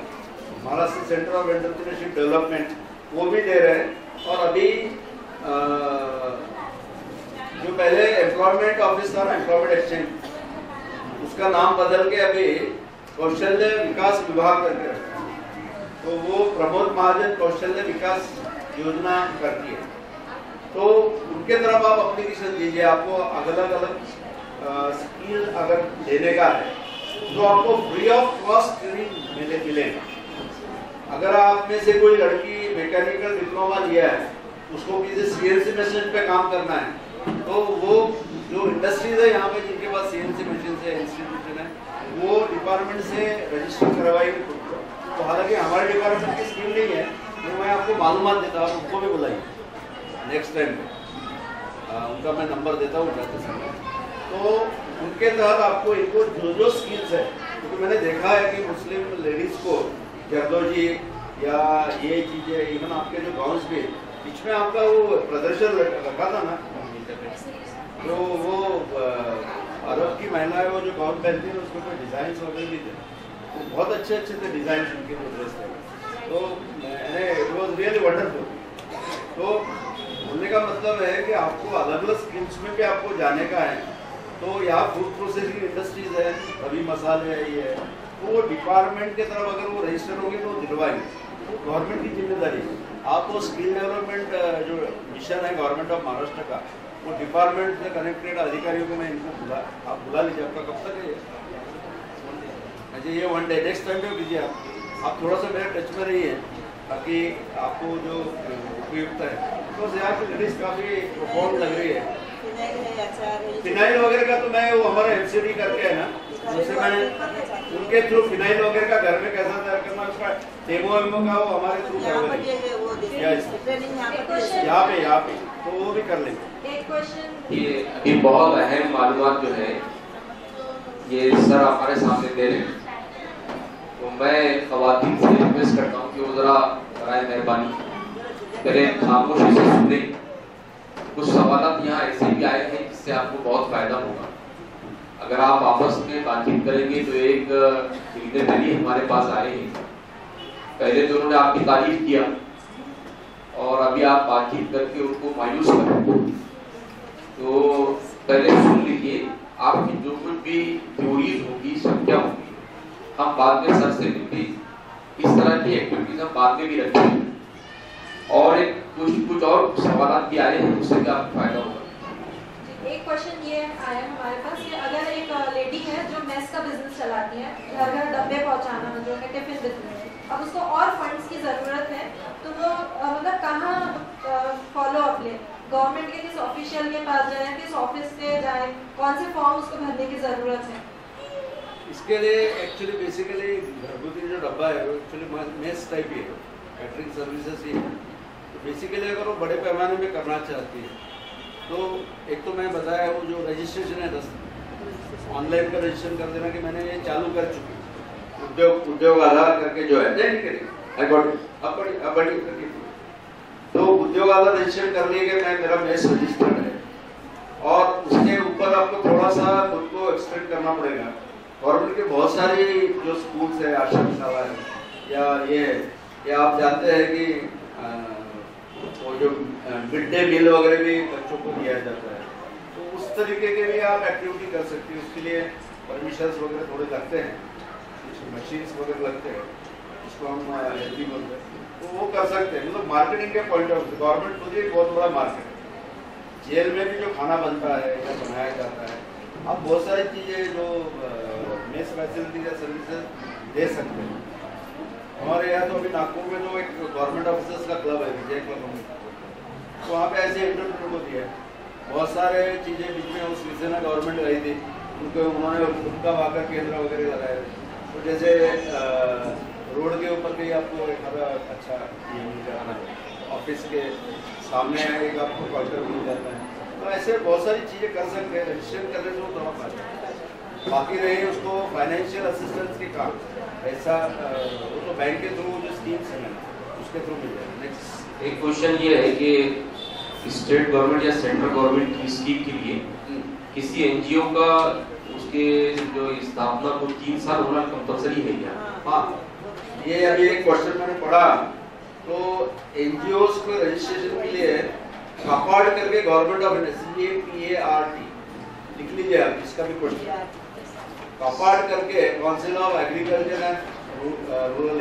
Maharashtra centre of entrepreneurship development, वो भी दे रहे हैं। और अभी जो पहले एम्प्लॉयमेंट ऑफिस था ना, एम्प्लॉयमेंट एक्सचेंज, उसका नाम बदल के अभी कौशल्य विकास विभाग करके रखा है, तो वो प्रमोद महाजन कौशल्य विकास योजना करती है। तो उनके तरफ आप एप्लीकेशन दीजिए, आपको अलग अलग स्किल अगर देने का है तो आपको फ्री ऑफ कॉस्ट ट्रेनिंग मिलेगा। अगर आप में से कोई लड़की मैकेनिकल डिप्लोमा लिया है, उसको किसी CNC मशीन पे काम करना है, तो वो जो इंडस्ट्रीज है यहाँ पे जिनके पास CNC मशीन से इंस्टीट्यूशन है, वो डिपार्टमेंट से रजिस्टर करवाएंगे खुद को। तो हालांकि हमारे डिपार्टमेंट की स्कीम नहीं है, तो मैं आपको मालूमात देता हूँ, उनको भी बुलाइए नेक्स्ट टाइम में, उनका मैं नंबर देता हूँ जाते समय। तो उनके तहत आपको इनको जो स्किल्स है, क्योंकि मैंने देखा है कि मुस्लिम लेडीज को जरदोजी या ये चीज़ें, इवन आपके जो गाउन्स भी बीच में आपका वो प्रदर्शन रखा था ना, तो वो अरब की महिलाएं वो जो गाउन पहनती है उसके ऊपर डिज़ाइन वगैरह भी थे, तो बहुत अच्छे अच्छे थे डिज़ाइन उनके जो ड्रेस थे, तो मैंने इट वॉज रियली वंडरफुल। तो बोलने का मतलब है कि आपको अलग अलग स्किल्स में भी आपको जाने का है। तो यहाँ फूड प्रोसेसिंग इंडस्ट्रीज है, अभी मसाले है, ये है, तो वो डिपार्टमेंट के तरफ अगर वो रजिस्टर होंगे तो दिलवाएंगे, तो गवर्नमेंट की जिम्मेदारी है। आपको स्किल डेवलपमेंट जो मिशन है गवर्नमेंट ऑफ महाराष्ट्र का, वो डिपार्टमेंट से कनेक्टेड अधिकारियों को मैं इनको आप बुला लीजिए। आपका कब तक है? अच्छा, ये 1 डे, नेक्स्ट टाइम पे कीजिए। आप थोड़ा सा मेरे टच में रहिए ताकि आपको जो उपयुक्त है, तो यहाँ की लेडीज काफ़ी परफॉर्म लग रही है। फिनाइल वगैरह का तो मैं वो हमारा MCD करके है ना, उससे मैं उनके थ्रू फिनाइल वगैरह का घर में कैसा तैयार करना, उसका डेमो का वो हमारे थ्रू यहाँ पे तो वो भी कर लेंगे। ये अभी बहुत अहम मालूमात जो है ये सर हमारे सामने दे रहे हैं, तो मैं ख़वातीन से रिक्वेस्ट करता हूँ कि वो ज़रा बराए मेहरबानी पहले खामोशी से सुने। कुछ सवाल यहाँ ऐसे भी आए हैं जिससे आपको बहुत फ़ायदा होगा। अगर आप आपस में बातचीत करेंगे तो एक सिग्नेटरी हमारे पास आए हैं, पहले तो उन्होंने आपकी तारीफ किया और अभी आप बातचीत करके उनको मायूस करें। तो पहले सुन लीजिए, आपकी जो कुछ भी थ्योरीज होगी, संख्या होगी, हम बाद में सर से मिलते इस तरह की एक्टिविटीज हम बाद में भी रखेंगे। और एक कुछ और सवाल भी आए हैं, उससे भी आपको फायदा होगा। एक क्वेश्चन ये आया हमारे पास कि अगर एक लेडी है जो मेस का बिजनेस चलाती है, घर घर डब्बे पहुंचाना, जो है टिफिन बिजनेस, अब उसको और फंड्स की ज़रूरत है, तो वो मतलब कहाँ फॉलो अप ले? गवर्नमेंट के किस ऑफिशियल के पास जाए, किस ऑफिस से जाए, कौन से फॉर्म उसको भरने की ज़रूरत है? इसके लिए एक्चुअली बेसिकली घरगुती जो डब्बा है वो एक्चुअली मेस टाइप ही है, कैटरिंग सर्विसेज ही है। तो बेसिकली अगर वो बड़े पैमाने में करना चाहती है तो एक तो मैं बताया वो जो रजिस्ट्रेशन है 10 ऑनलाइन का रजिस्ट्रेशन कर देना कि मैंने ये चालू कर चुकी, उद्योग आधार करके जो है तो उद्योग आधार रजिस्ट्रेशन कर लिए कि मैं मेरा मेस रजिस्टर्ड है, और उसके ऊपर आपको थोड़ा सा खुद को एक्सटेंड करना पड़ेगा। गवर्नमेंट के बहुत सारी जो स्कूल्स है, आश्रमशाला है, या आप जानते हैं कि वो जो मिड डे मील वगैरह भी बच्चों को दिया जाता है, तो उस तरीके के भी आप एक्टिविटी कर सकते हैं। उसके लिए परमिशंस वगैरह थोड़े लगते हैं, मशीन्स वगैरह लगते हैं, जिसको हम एलपी बोलते हैं, तो वो कर सकते हैं। मतलब मार्केटिंग के पॉइंट ऑफ व्यू गवर्नमेंट खुद ही बहुत बड़ा मार्केट है। जेल में भी जो खाना बनता है या बनाया जाता है, आप बहुत सारी चीज़ें जो मेस फैसिलिटीज या सर्विसेज दे सकते हैं। हमारे यहाँ तो अभी नागपुर में जो एक गवर्नमेंट ऑफिसर्स का क्लब है, विजय क्लब, तो वहाँ पे ऐसे एंटरप्रेन्योर को दिया है। बहुत सारे चीज़ें बीच में उस विषय में गवर्नमेंट रही थी, उन्होंने उनका वाकर केंद्र वगैरह लगाए। तो जैसे रोड के ऊपर कहीं आपको एक अच्छा ये मिल जाता है, ऑफिस के सामने एक आपको क्वार्टर मिल जाता है। तो ऐसे बहुत सारी चीज़ें कर सकते हैं, रजिस्ट्रेशन करने से वो थोड़ा फायदा है। बाकी रहे उसको फाइनेंशियल असिस्टेंस के काम, ऐसा वो तो बैंक के थ्रू जो स्कीम्स हैं उसके थ्रू मिल जाएगा। नेक्स्ट एक क्वेश्चन ये है कि स्टेट गवर्नमेंट या सेंट्रल गवर्नमेंट की स्कीम के लिए किसी एनजीओ का उसके जो स्थापना को 3 साल होना कंपलसरी है क्या? हाँ, ये अभी एक क्वेश्चन मैंने पढ़ा, तो एनजीओस को रजिस्ट्रेशन के लिए कापार्ड करके गवर्नमेंट ऑफ इंडिया CAPART लिख लीजिए आप, इसका भी क्वेश्चन कापार्ड करके council of agriculture and rural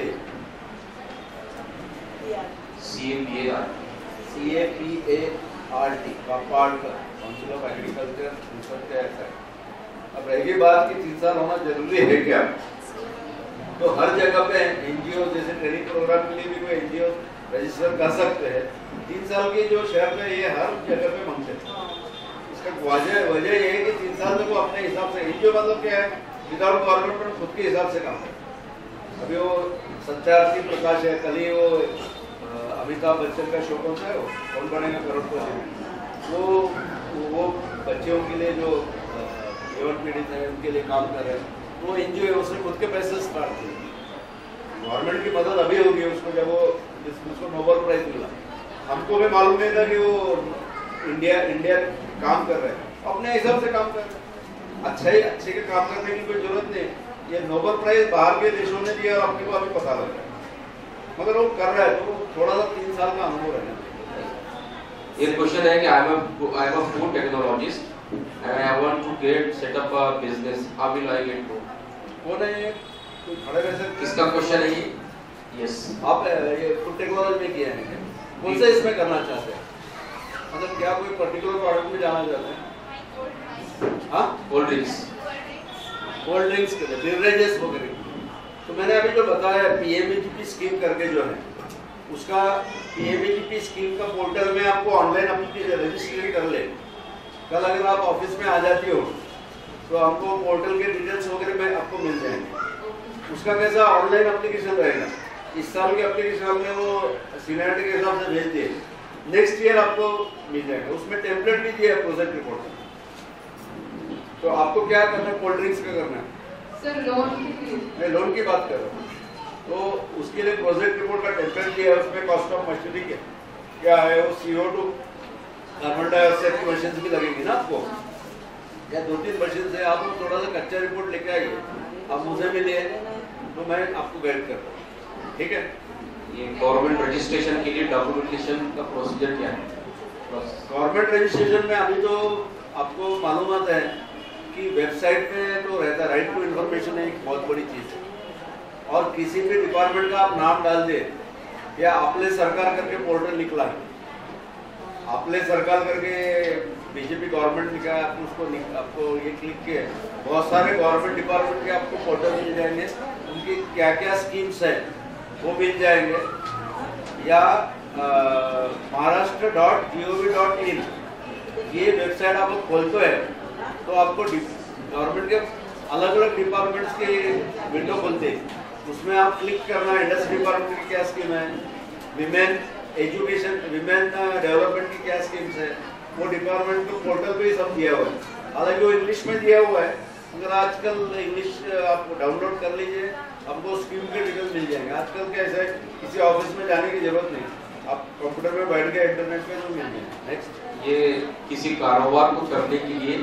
CAPART CAPART council of agriculture research ऐसा है। अब रहेगी बात कि 3 साल होना जरूरी है क्या? तो हर जगह पे एनजीओ जैसे ट्रेनिंग प्रोग्राम के लिए भी कोई एनजीओ रजिस्टर कर सकते हैं। 3 साल की जो शर्त है ये हर जगह पे मांगते हैं। इसका वजह ये है कि 3 साल में वो अपने हिसाब से, एनजीओ मतलब क्या है, विदाउट गवर्नमेंट पर खुद के हिसाब से काम करते। अभी वो सत्यार्थी प्रकाश है, कल ही वो अमिताभ बच्चन का शो कौन सा है, वो कौन बनेगा करोड़पति, वो बच्चों के लिए जो जीवन पीड़ित है उनके लिए काम कर रहे हैं। वो एनजीओ है, उसने खुद के पैसे स्टार्ट किए। गवर्नमेंट की मदद अभी होगी उसको, जब वो उसको नोबेल प्राइज मिला। हमको भी मालूम नहीं था कि वो इंडिया काम कर रहे हैं, अपने हिसाब से काम कर रहे हैं। अच्छे के काम करने की कोई जरूरत नहीं। ये नोबेल प्राइज बाहर के देशों ने दिया और अपने को अभी पता लगा, मगर वो कर रहा है, तो थोड़ा सा 3 साल का अनुभव है। एक क्वेश्चन है कि I am a food technologist and I want to set up a business. How will I get to? कौन है ये? कोई खड़े रह सकते? किसका क्वेश्चन है ये? Yes. आप ये फूड टेक्नोलॉजी में किया है, कौन सा इसमें करना चाहते हैं? मतलब क्या कोई पर्टिकुलर प्रोडक्ट में जाना चाहते हैं? हाँ, कोल्ड ड्रिंक्स के लिए, बेवरेजेस वगैरह। तो मैंने अभी जो बताया PMAGP स्कीम करके जो है, उसका PMAGP स्कीम का पोर्टल में आपको ऑनलाइन अपनी रजिस्ट्रेशन कर ले। कल अगर आप ऑफिस में आ जाती हो तो हमको पोर्टल के डिटेल्स वगैरह में आपको मिल जाएंगे। उसका कैसा ऑनलाइन एप्लीकेशन रहेगा, इस साल के एप्लीकेशन में वो सीनियरिटी के हिसाब से भेज दिए, नेक्स्ट ईयर आपको मिल जाएगा। उसमें टेम्पलेट भी दिया है प्रोजेक्ट रिपोर्ट। तो आपको क्या करना है, कोल्ड ड्रिंक्स का करना है? सर लोन के लिए। मैं लोन की बात कर रहा हूँ। तो उसके लिए प्रोजेक्ट रिपोर्ट का टेम्पलेट दिया है, उसमें कॉस्ट ऑफ मशीनरी क्या है, वो CO2 कार्बन डाइऑक्साइड की मशीन भी लगेगी ना आपको, या 2-3 मशीन से आप थोड़ा सा कच्चा रिपोर्ट लेके आइए, आप मुझे मिलिए तो मैं आपको गाइड करता हूँ, ठीक है? ये गवर्नमेंट रजिस्ट्रेशन के लिए डॉक्यूमेंटेशन का प्रोसीजर क्या है? गवर्नमेंट रजिस्ट्रेशन में अभी तो आपको मालूमात है कि वेबसाइट पे तो रहता है, राइट टू इन्फॉर्मेशन है, एक बहुत बड़ी चीज़ है। और किसी भी डिपार्टमेंट का आप नाम डाल दे, या आपले सरकार करके पोर्टल निकला है, आपले सरकार करके बीजेपी गवर्नमेंट निकला है, आपको ये क्लिक किए, बहुत सारे गवर्नमेंट डिपार्टमेंट के आपको पोर्टल मिल जाएंगे, उनकी क्या क्या स्कीम्स है वो मिल जाएंगे, या महाराष्ट्र.gov.in ये वेबसाइट आप खोलते हैं तो आपको गवर्नमेंट के अलग अलग डिपार्टमेंट्स के विंडो खुलते हैं, उसमें आप क्लिक करना, इंडस्ट्री डिपार्टमेंट की क्या स्कीम है, विमेन एजुकेशन, विमेन डेवलपमेंट की क्या स्कीम्स है, वो डिपार्टमेंट को पोर्टल पे ही सब दिया हुआ है। हालांकि वो इंग्लिश में दिया हुआ है, अगर आजकल इंग्लिश आप डाउनलोड कर लीजिए, आपको स्कीम के डिटेल्स मिल जाएंगे। आजकल क्या ऐसा है, किसी ऑफिस में जाने की जरूरत नहीं, आप कंप्यूटर में बैठ के इंटरनेट पे तो मिल जाएंगे। नेक्स्ट, ये किसी कारोबार को करने के लिए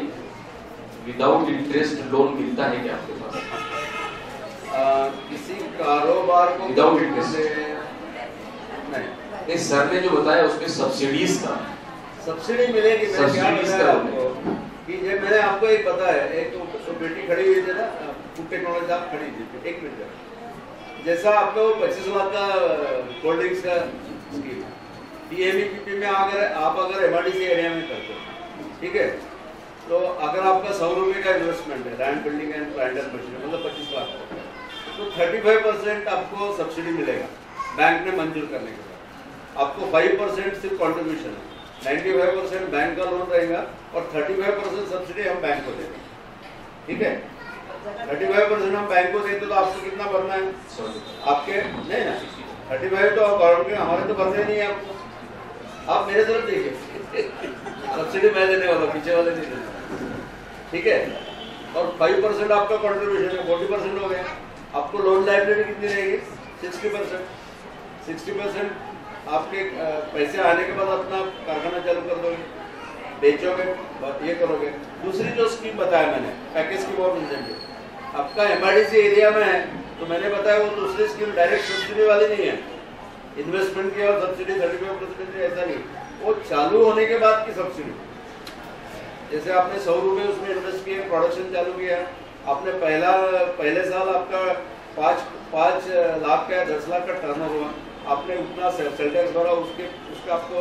विदाउट इंटरेस्ट लोन मिलता है क्या आपके पास? किसी कारोबार को विदाउट इंटरेस्ट नहीं, सर ने जो बताया उसमें सब्सिडीज का सब्सिडी मिलेगी। मैं क्या बताया आपको कि ये मैंने आपको एक बताया, एक तो बेटी खड़ी हुई थी ना, फूड टेक्नोलॉजी आप खड़ी थी, एक मिनट, जैसा आपको 25 लाख का कोल्ड ड्रिंक्स का स्कीम, DMEPP में अगर MRDC एरिया में करते हो, ठीक है, तो अगर आपका 100 रुपये का इन्वेस्टमेंट है, land building and plant and machinery, मतलब 25 लाख, तो 35% आपको सब्सिडी मिलेगा बैंक ने मंजूर करने के बाद। आपको 5% सिर्फ कॉन्ट्रीब्यूशन है, 95% बैंक का लोन रहेगा और 35% सब्सिडी हम बैंक को देंगे, ठीक है? 35% हम बैंक को देते तो आपको कितना भरना है? आपके नहीं ना, 35 तो गवर्नमेंट, हमारे तो भरने नहीं है आपको। आप मेरे तरफ देखिए, सब्सिडी मैं देने वाला, पीछे वाले नहीं देने, ठीक है? और 5% आपका कॉन्ट्रीब्यूशन है, 40% हो गया। आपको लोन लाइबिलिटी कितनी रहेगी? 60%। 60% आपके पैसे आने के बाद अपना कारखाना चालू कर दोगे, बेचोगे, ये करोगे। दूसरी जो स्कीम बताया मैंने, पैकेज की बहुत इंसेंटिव, आपका MRDC एरिया में है तो मैंने बताया वो दूसरी स्कीम डायरेक्ट सब्सिडी वाली नहीं है, इन्वेस्टमेंट की और सब्सिडी 35% ऐसा नहीं, वो चालू होने के बाद की सब्सिडी। जैसे आपने 100 रुपये उसमें इन्वेस्ट किए, प्रोडक्शन चालू किया, आपने पहले साल आपका 5 लाख का 10 लाख का टर्नओवर हुआ, आपने उतना सेल टैक्स भरा, उसका आपको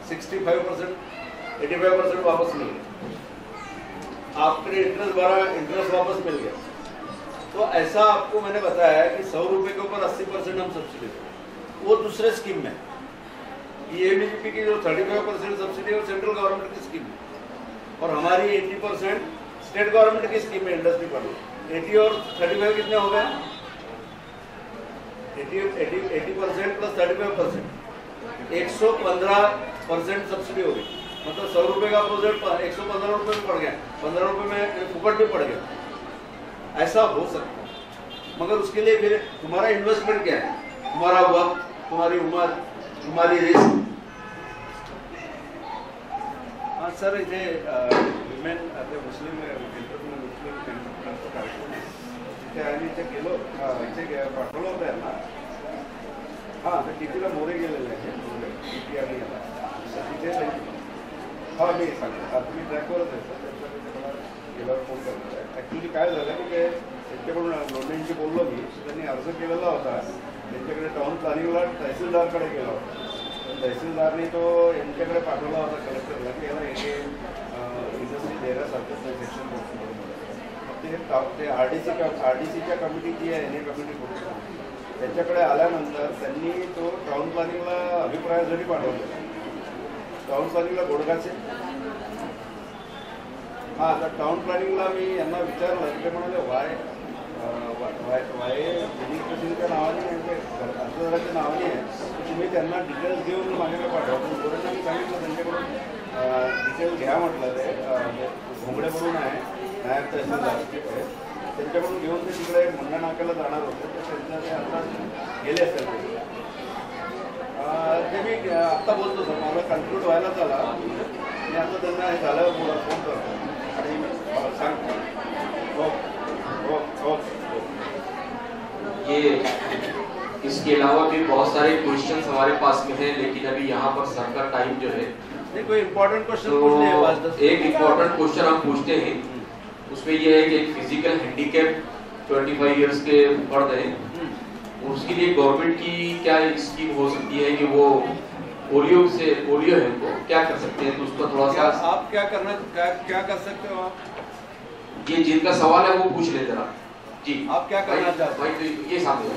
65% 85% वापस मिल गया, आपने इंटरेस्ट भरा, इंटरेस्ट वापस मिल गया। तो ऐसा आपको मैंने बताया है कि 100 रुपये के ऊपर 80% हम सब्सिडी दें, वो दूसरे स्कीम में। DMEPP की जो 35% सब्सिडी है वो सेंट्रल गवर्नमेंट की स्कीम है, और हमारी 80% स्टेट गवर्नमेंट की स्कीम है, इंडस्ट्री पर। 80 और 35 कितने हो गए? 80% प्लस 35%, 115% सब्सिडी हो गई। मतलब 100 रुपये का प्रोजेक्ट 115 रुपये में पड़ गया, 15 रुपये में फुकट भी पड़ गया। ऐसा हो सकता है, मगर उसके लिए फिर तुम्हारा इन्वेस्टमेंट क्या है, तुम्हारा वक्त, तुम्हारी उम्र, तुम्हारी रिस्क। हाँ सर, इथे विमेन आता मुस्लिम कार्यक्रम आहे, तिथे आम्ही इथे गेलो, इथे पाठवलं होतं यांना। हां, तर कितीला मोरे गेलेले आहे, किती आणि याला तिथे हां मी सांगतो, तुम्ही ट्रॅकवरच आहे सर, त्यांच्याकडे गेल्यावर फोन करणार आहे। ॲक्च्युली काय झालं की ते त्यांच्याकडून नोंदणीशी बोललो मी, त्यांनी अर्ज केलेला होता, त्यांच्याकडे टाउन प्लॅनिंगला तहसीलदारकडे गेला होता, तहसीलदारने तो यांच्याकडे पाठवला होता कलेक्टरला की याला हे इंडस्ट्री देण्यासारखंच नाही सेक्शन 4 ते RDCच्या कमिटी जी आहे, NA कमिटी त्याच्याकडे आल्यानंतर त्यांनी तो टाउन प्लॅनिंगला अभिप्रायासाठी पाठवलेला। टाउन प्लॅनिंगला गोडगाचे, हां, तर टाउन प्लॅनिंगला मी यांना विचारलं, ते म्हणाले वाय जिनिंग नावाने यांचे अर्जदाराच्या नावाने आहे, तुम्ही त्यांना डिटेल्स देऊन माझ्याकडे पाठवा। गोरेंना मी सांगितलं त्यांच्याकडून डिटेल घ्या, म्हटलं ते घोंगडे म्हणून आहे, नायब तहसीलदार त्यांच्याकडून घेऊन ते तिकडे मंडा नाक्याला जाणार होते, तर त्यांच्या ते आता गेले असेल ते मी आत्ता बोलतो सर, मला कन्क्लूड व्हायला चला, मी आता त्यांना हे झाल्यावर मला फोन करतो आणि सांगतो. ये इसके अलावा भी बहुत सारे क्वेश्चंस हमारे पास में हैं, लेकिन अभी यहाँ पर सर का टाइम जो है, नहीं कोई इम्पोर्टेंट क्वेश्चन तो पूछ ले। एक इम्पोर्टेंट क्वेश्चन हम पूछते हैं, उसमें ये है कि एक फिजिकल हैंडीकैप 25 इयर्स के मर्द हैं, उसके लिए गवर्नमेंट की क्या स्कीम हो सकती है कि वो पोलियो है उनको क्या कर सकते हैं, तो उसको थोड़ा सा आप क्या कर सकते हो आप? ये जिनका सवाल है वो पूछ ले जरा जी। आप क्या करना चाहते हो? तो ये सामने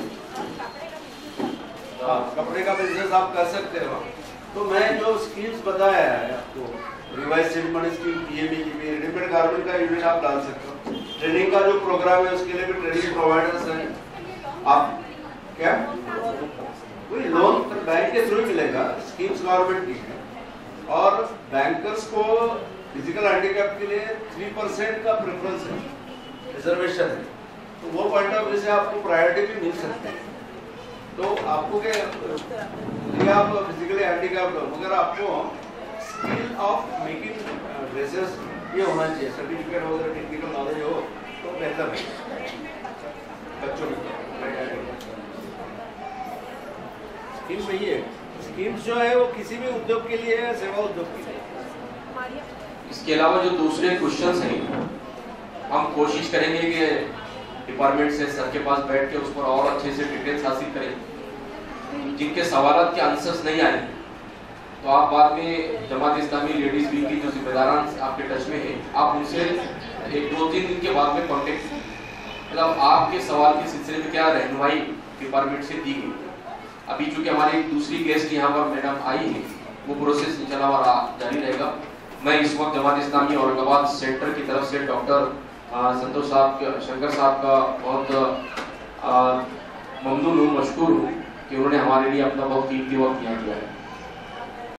कपड़े का बिजनेस आप कर सकते हो। तो मैं जो स्कीम्स बताया है आपको, revise civil money scheme, PMEGP, readymade garment का यूनिट आप डाल सकते हो। ट्रेनिंग का जो प्रोग्राम है उसके लिए भी ट्रेनिंग प्रोवाइडर्स हैं। आप क्या कोई लोन बैंक के थ्रू मिलेगा, स्कीम्स गवर्नमेंट की है, और बैंकर्स को फिजिकल हैंडीकैप के लिए 3% का प्रेफरेंस है, रिजर्वेशन है, तो वो पॉइंट ऑफ व्यू से आपको प्रायोरिटी भी मिल सकती है। तो आपको क्या, आप फिजिकली हैंडीकैप हो मगर आपको स्किल ऑफ मेकिंग ड्रेसेस ये होना चाहिए, सर्टिफिकेट वगैरह टेक्निकल नॉलेज हो तो बेहतर है बच्चों में। स्कीम्स वही है, स्कीम्स जो है वो किसी भी उद्योग के लिए है, सेवा उद्योग के लिए। इसके अलावा जो दूसरे क्वेश्चंस हैं, हम कोशिश करेंगे कि डिपार्टमेंट से सर के पास बैठ के उस पर और अच्छे से डिटेल्स हासिल करें। जिनके सवालों के आंसर्स नहीं आए तो आप बाद में जमात इस्लामी लेडीज विंग की जो जिम्मेदारान आपके टच में है, आप उनसे 1-2-3 दिन के बाद में कॉन्टेक्ट, मतलब आपके सवाल के सिलसिले में क्या रहनुमाई डिपार्टमेंट से दी गई। अभी चूंकि हमारी दूसरी गेस्ट यहाँ पर मैडम आई है, वो प्रोसेस चला हुआ जारी रहेगा। मैं इस वक्त जमात इस्लामी औरंगाबाद सेंटर की तरफ से डॉक्टर संतोष साहब, शंकर साहब का बहुत ममनून हूँ, मशकूर हूँ कि उन्होंने हमारे लिए अपना बहुत कीमती वक्त यहाँ दिया है।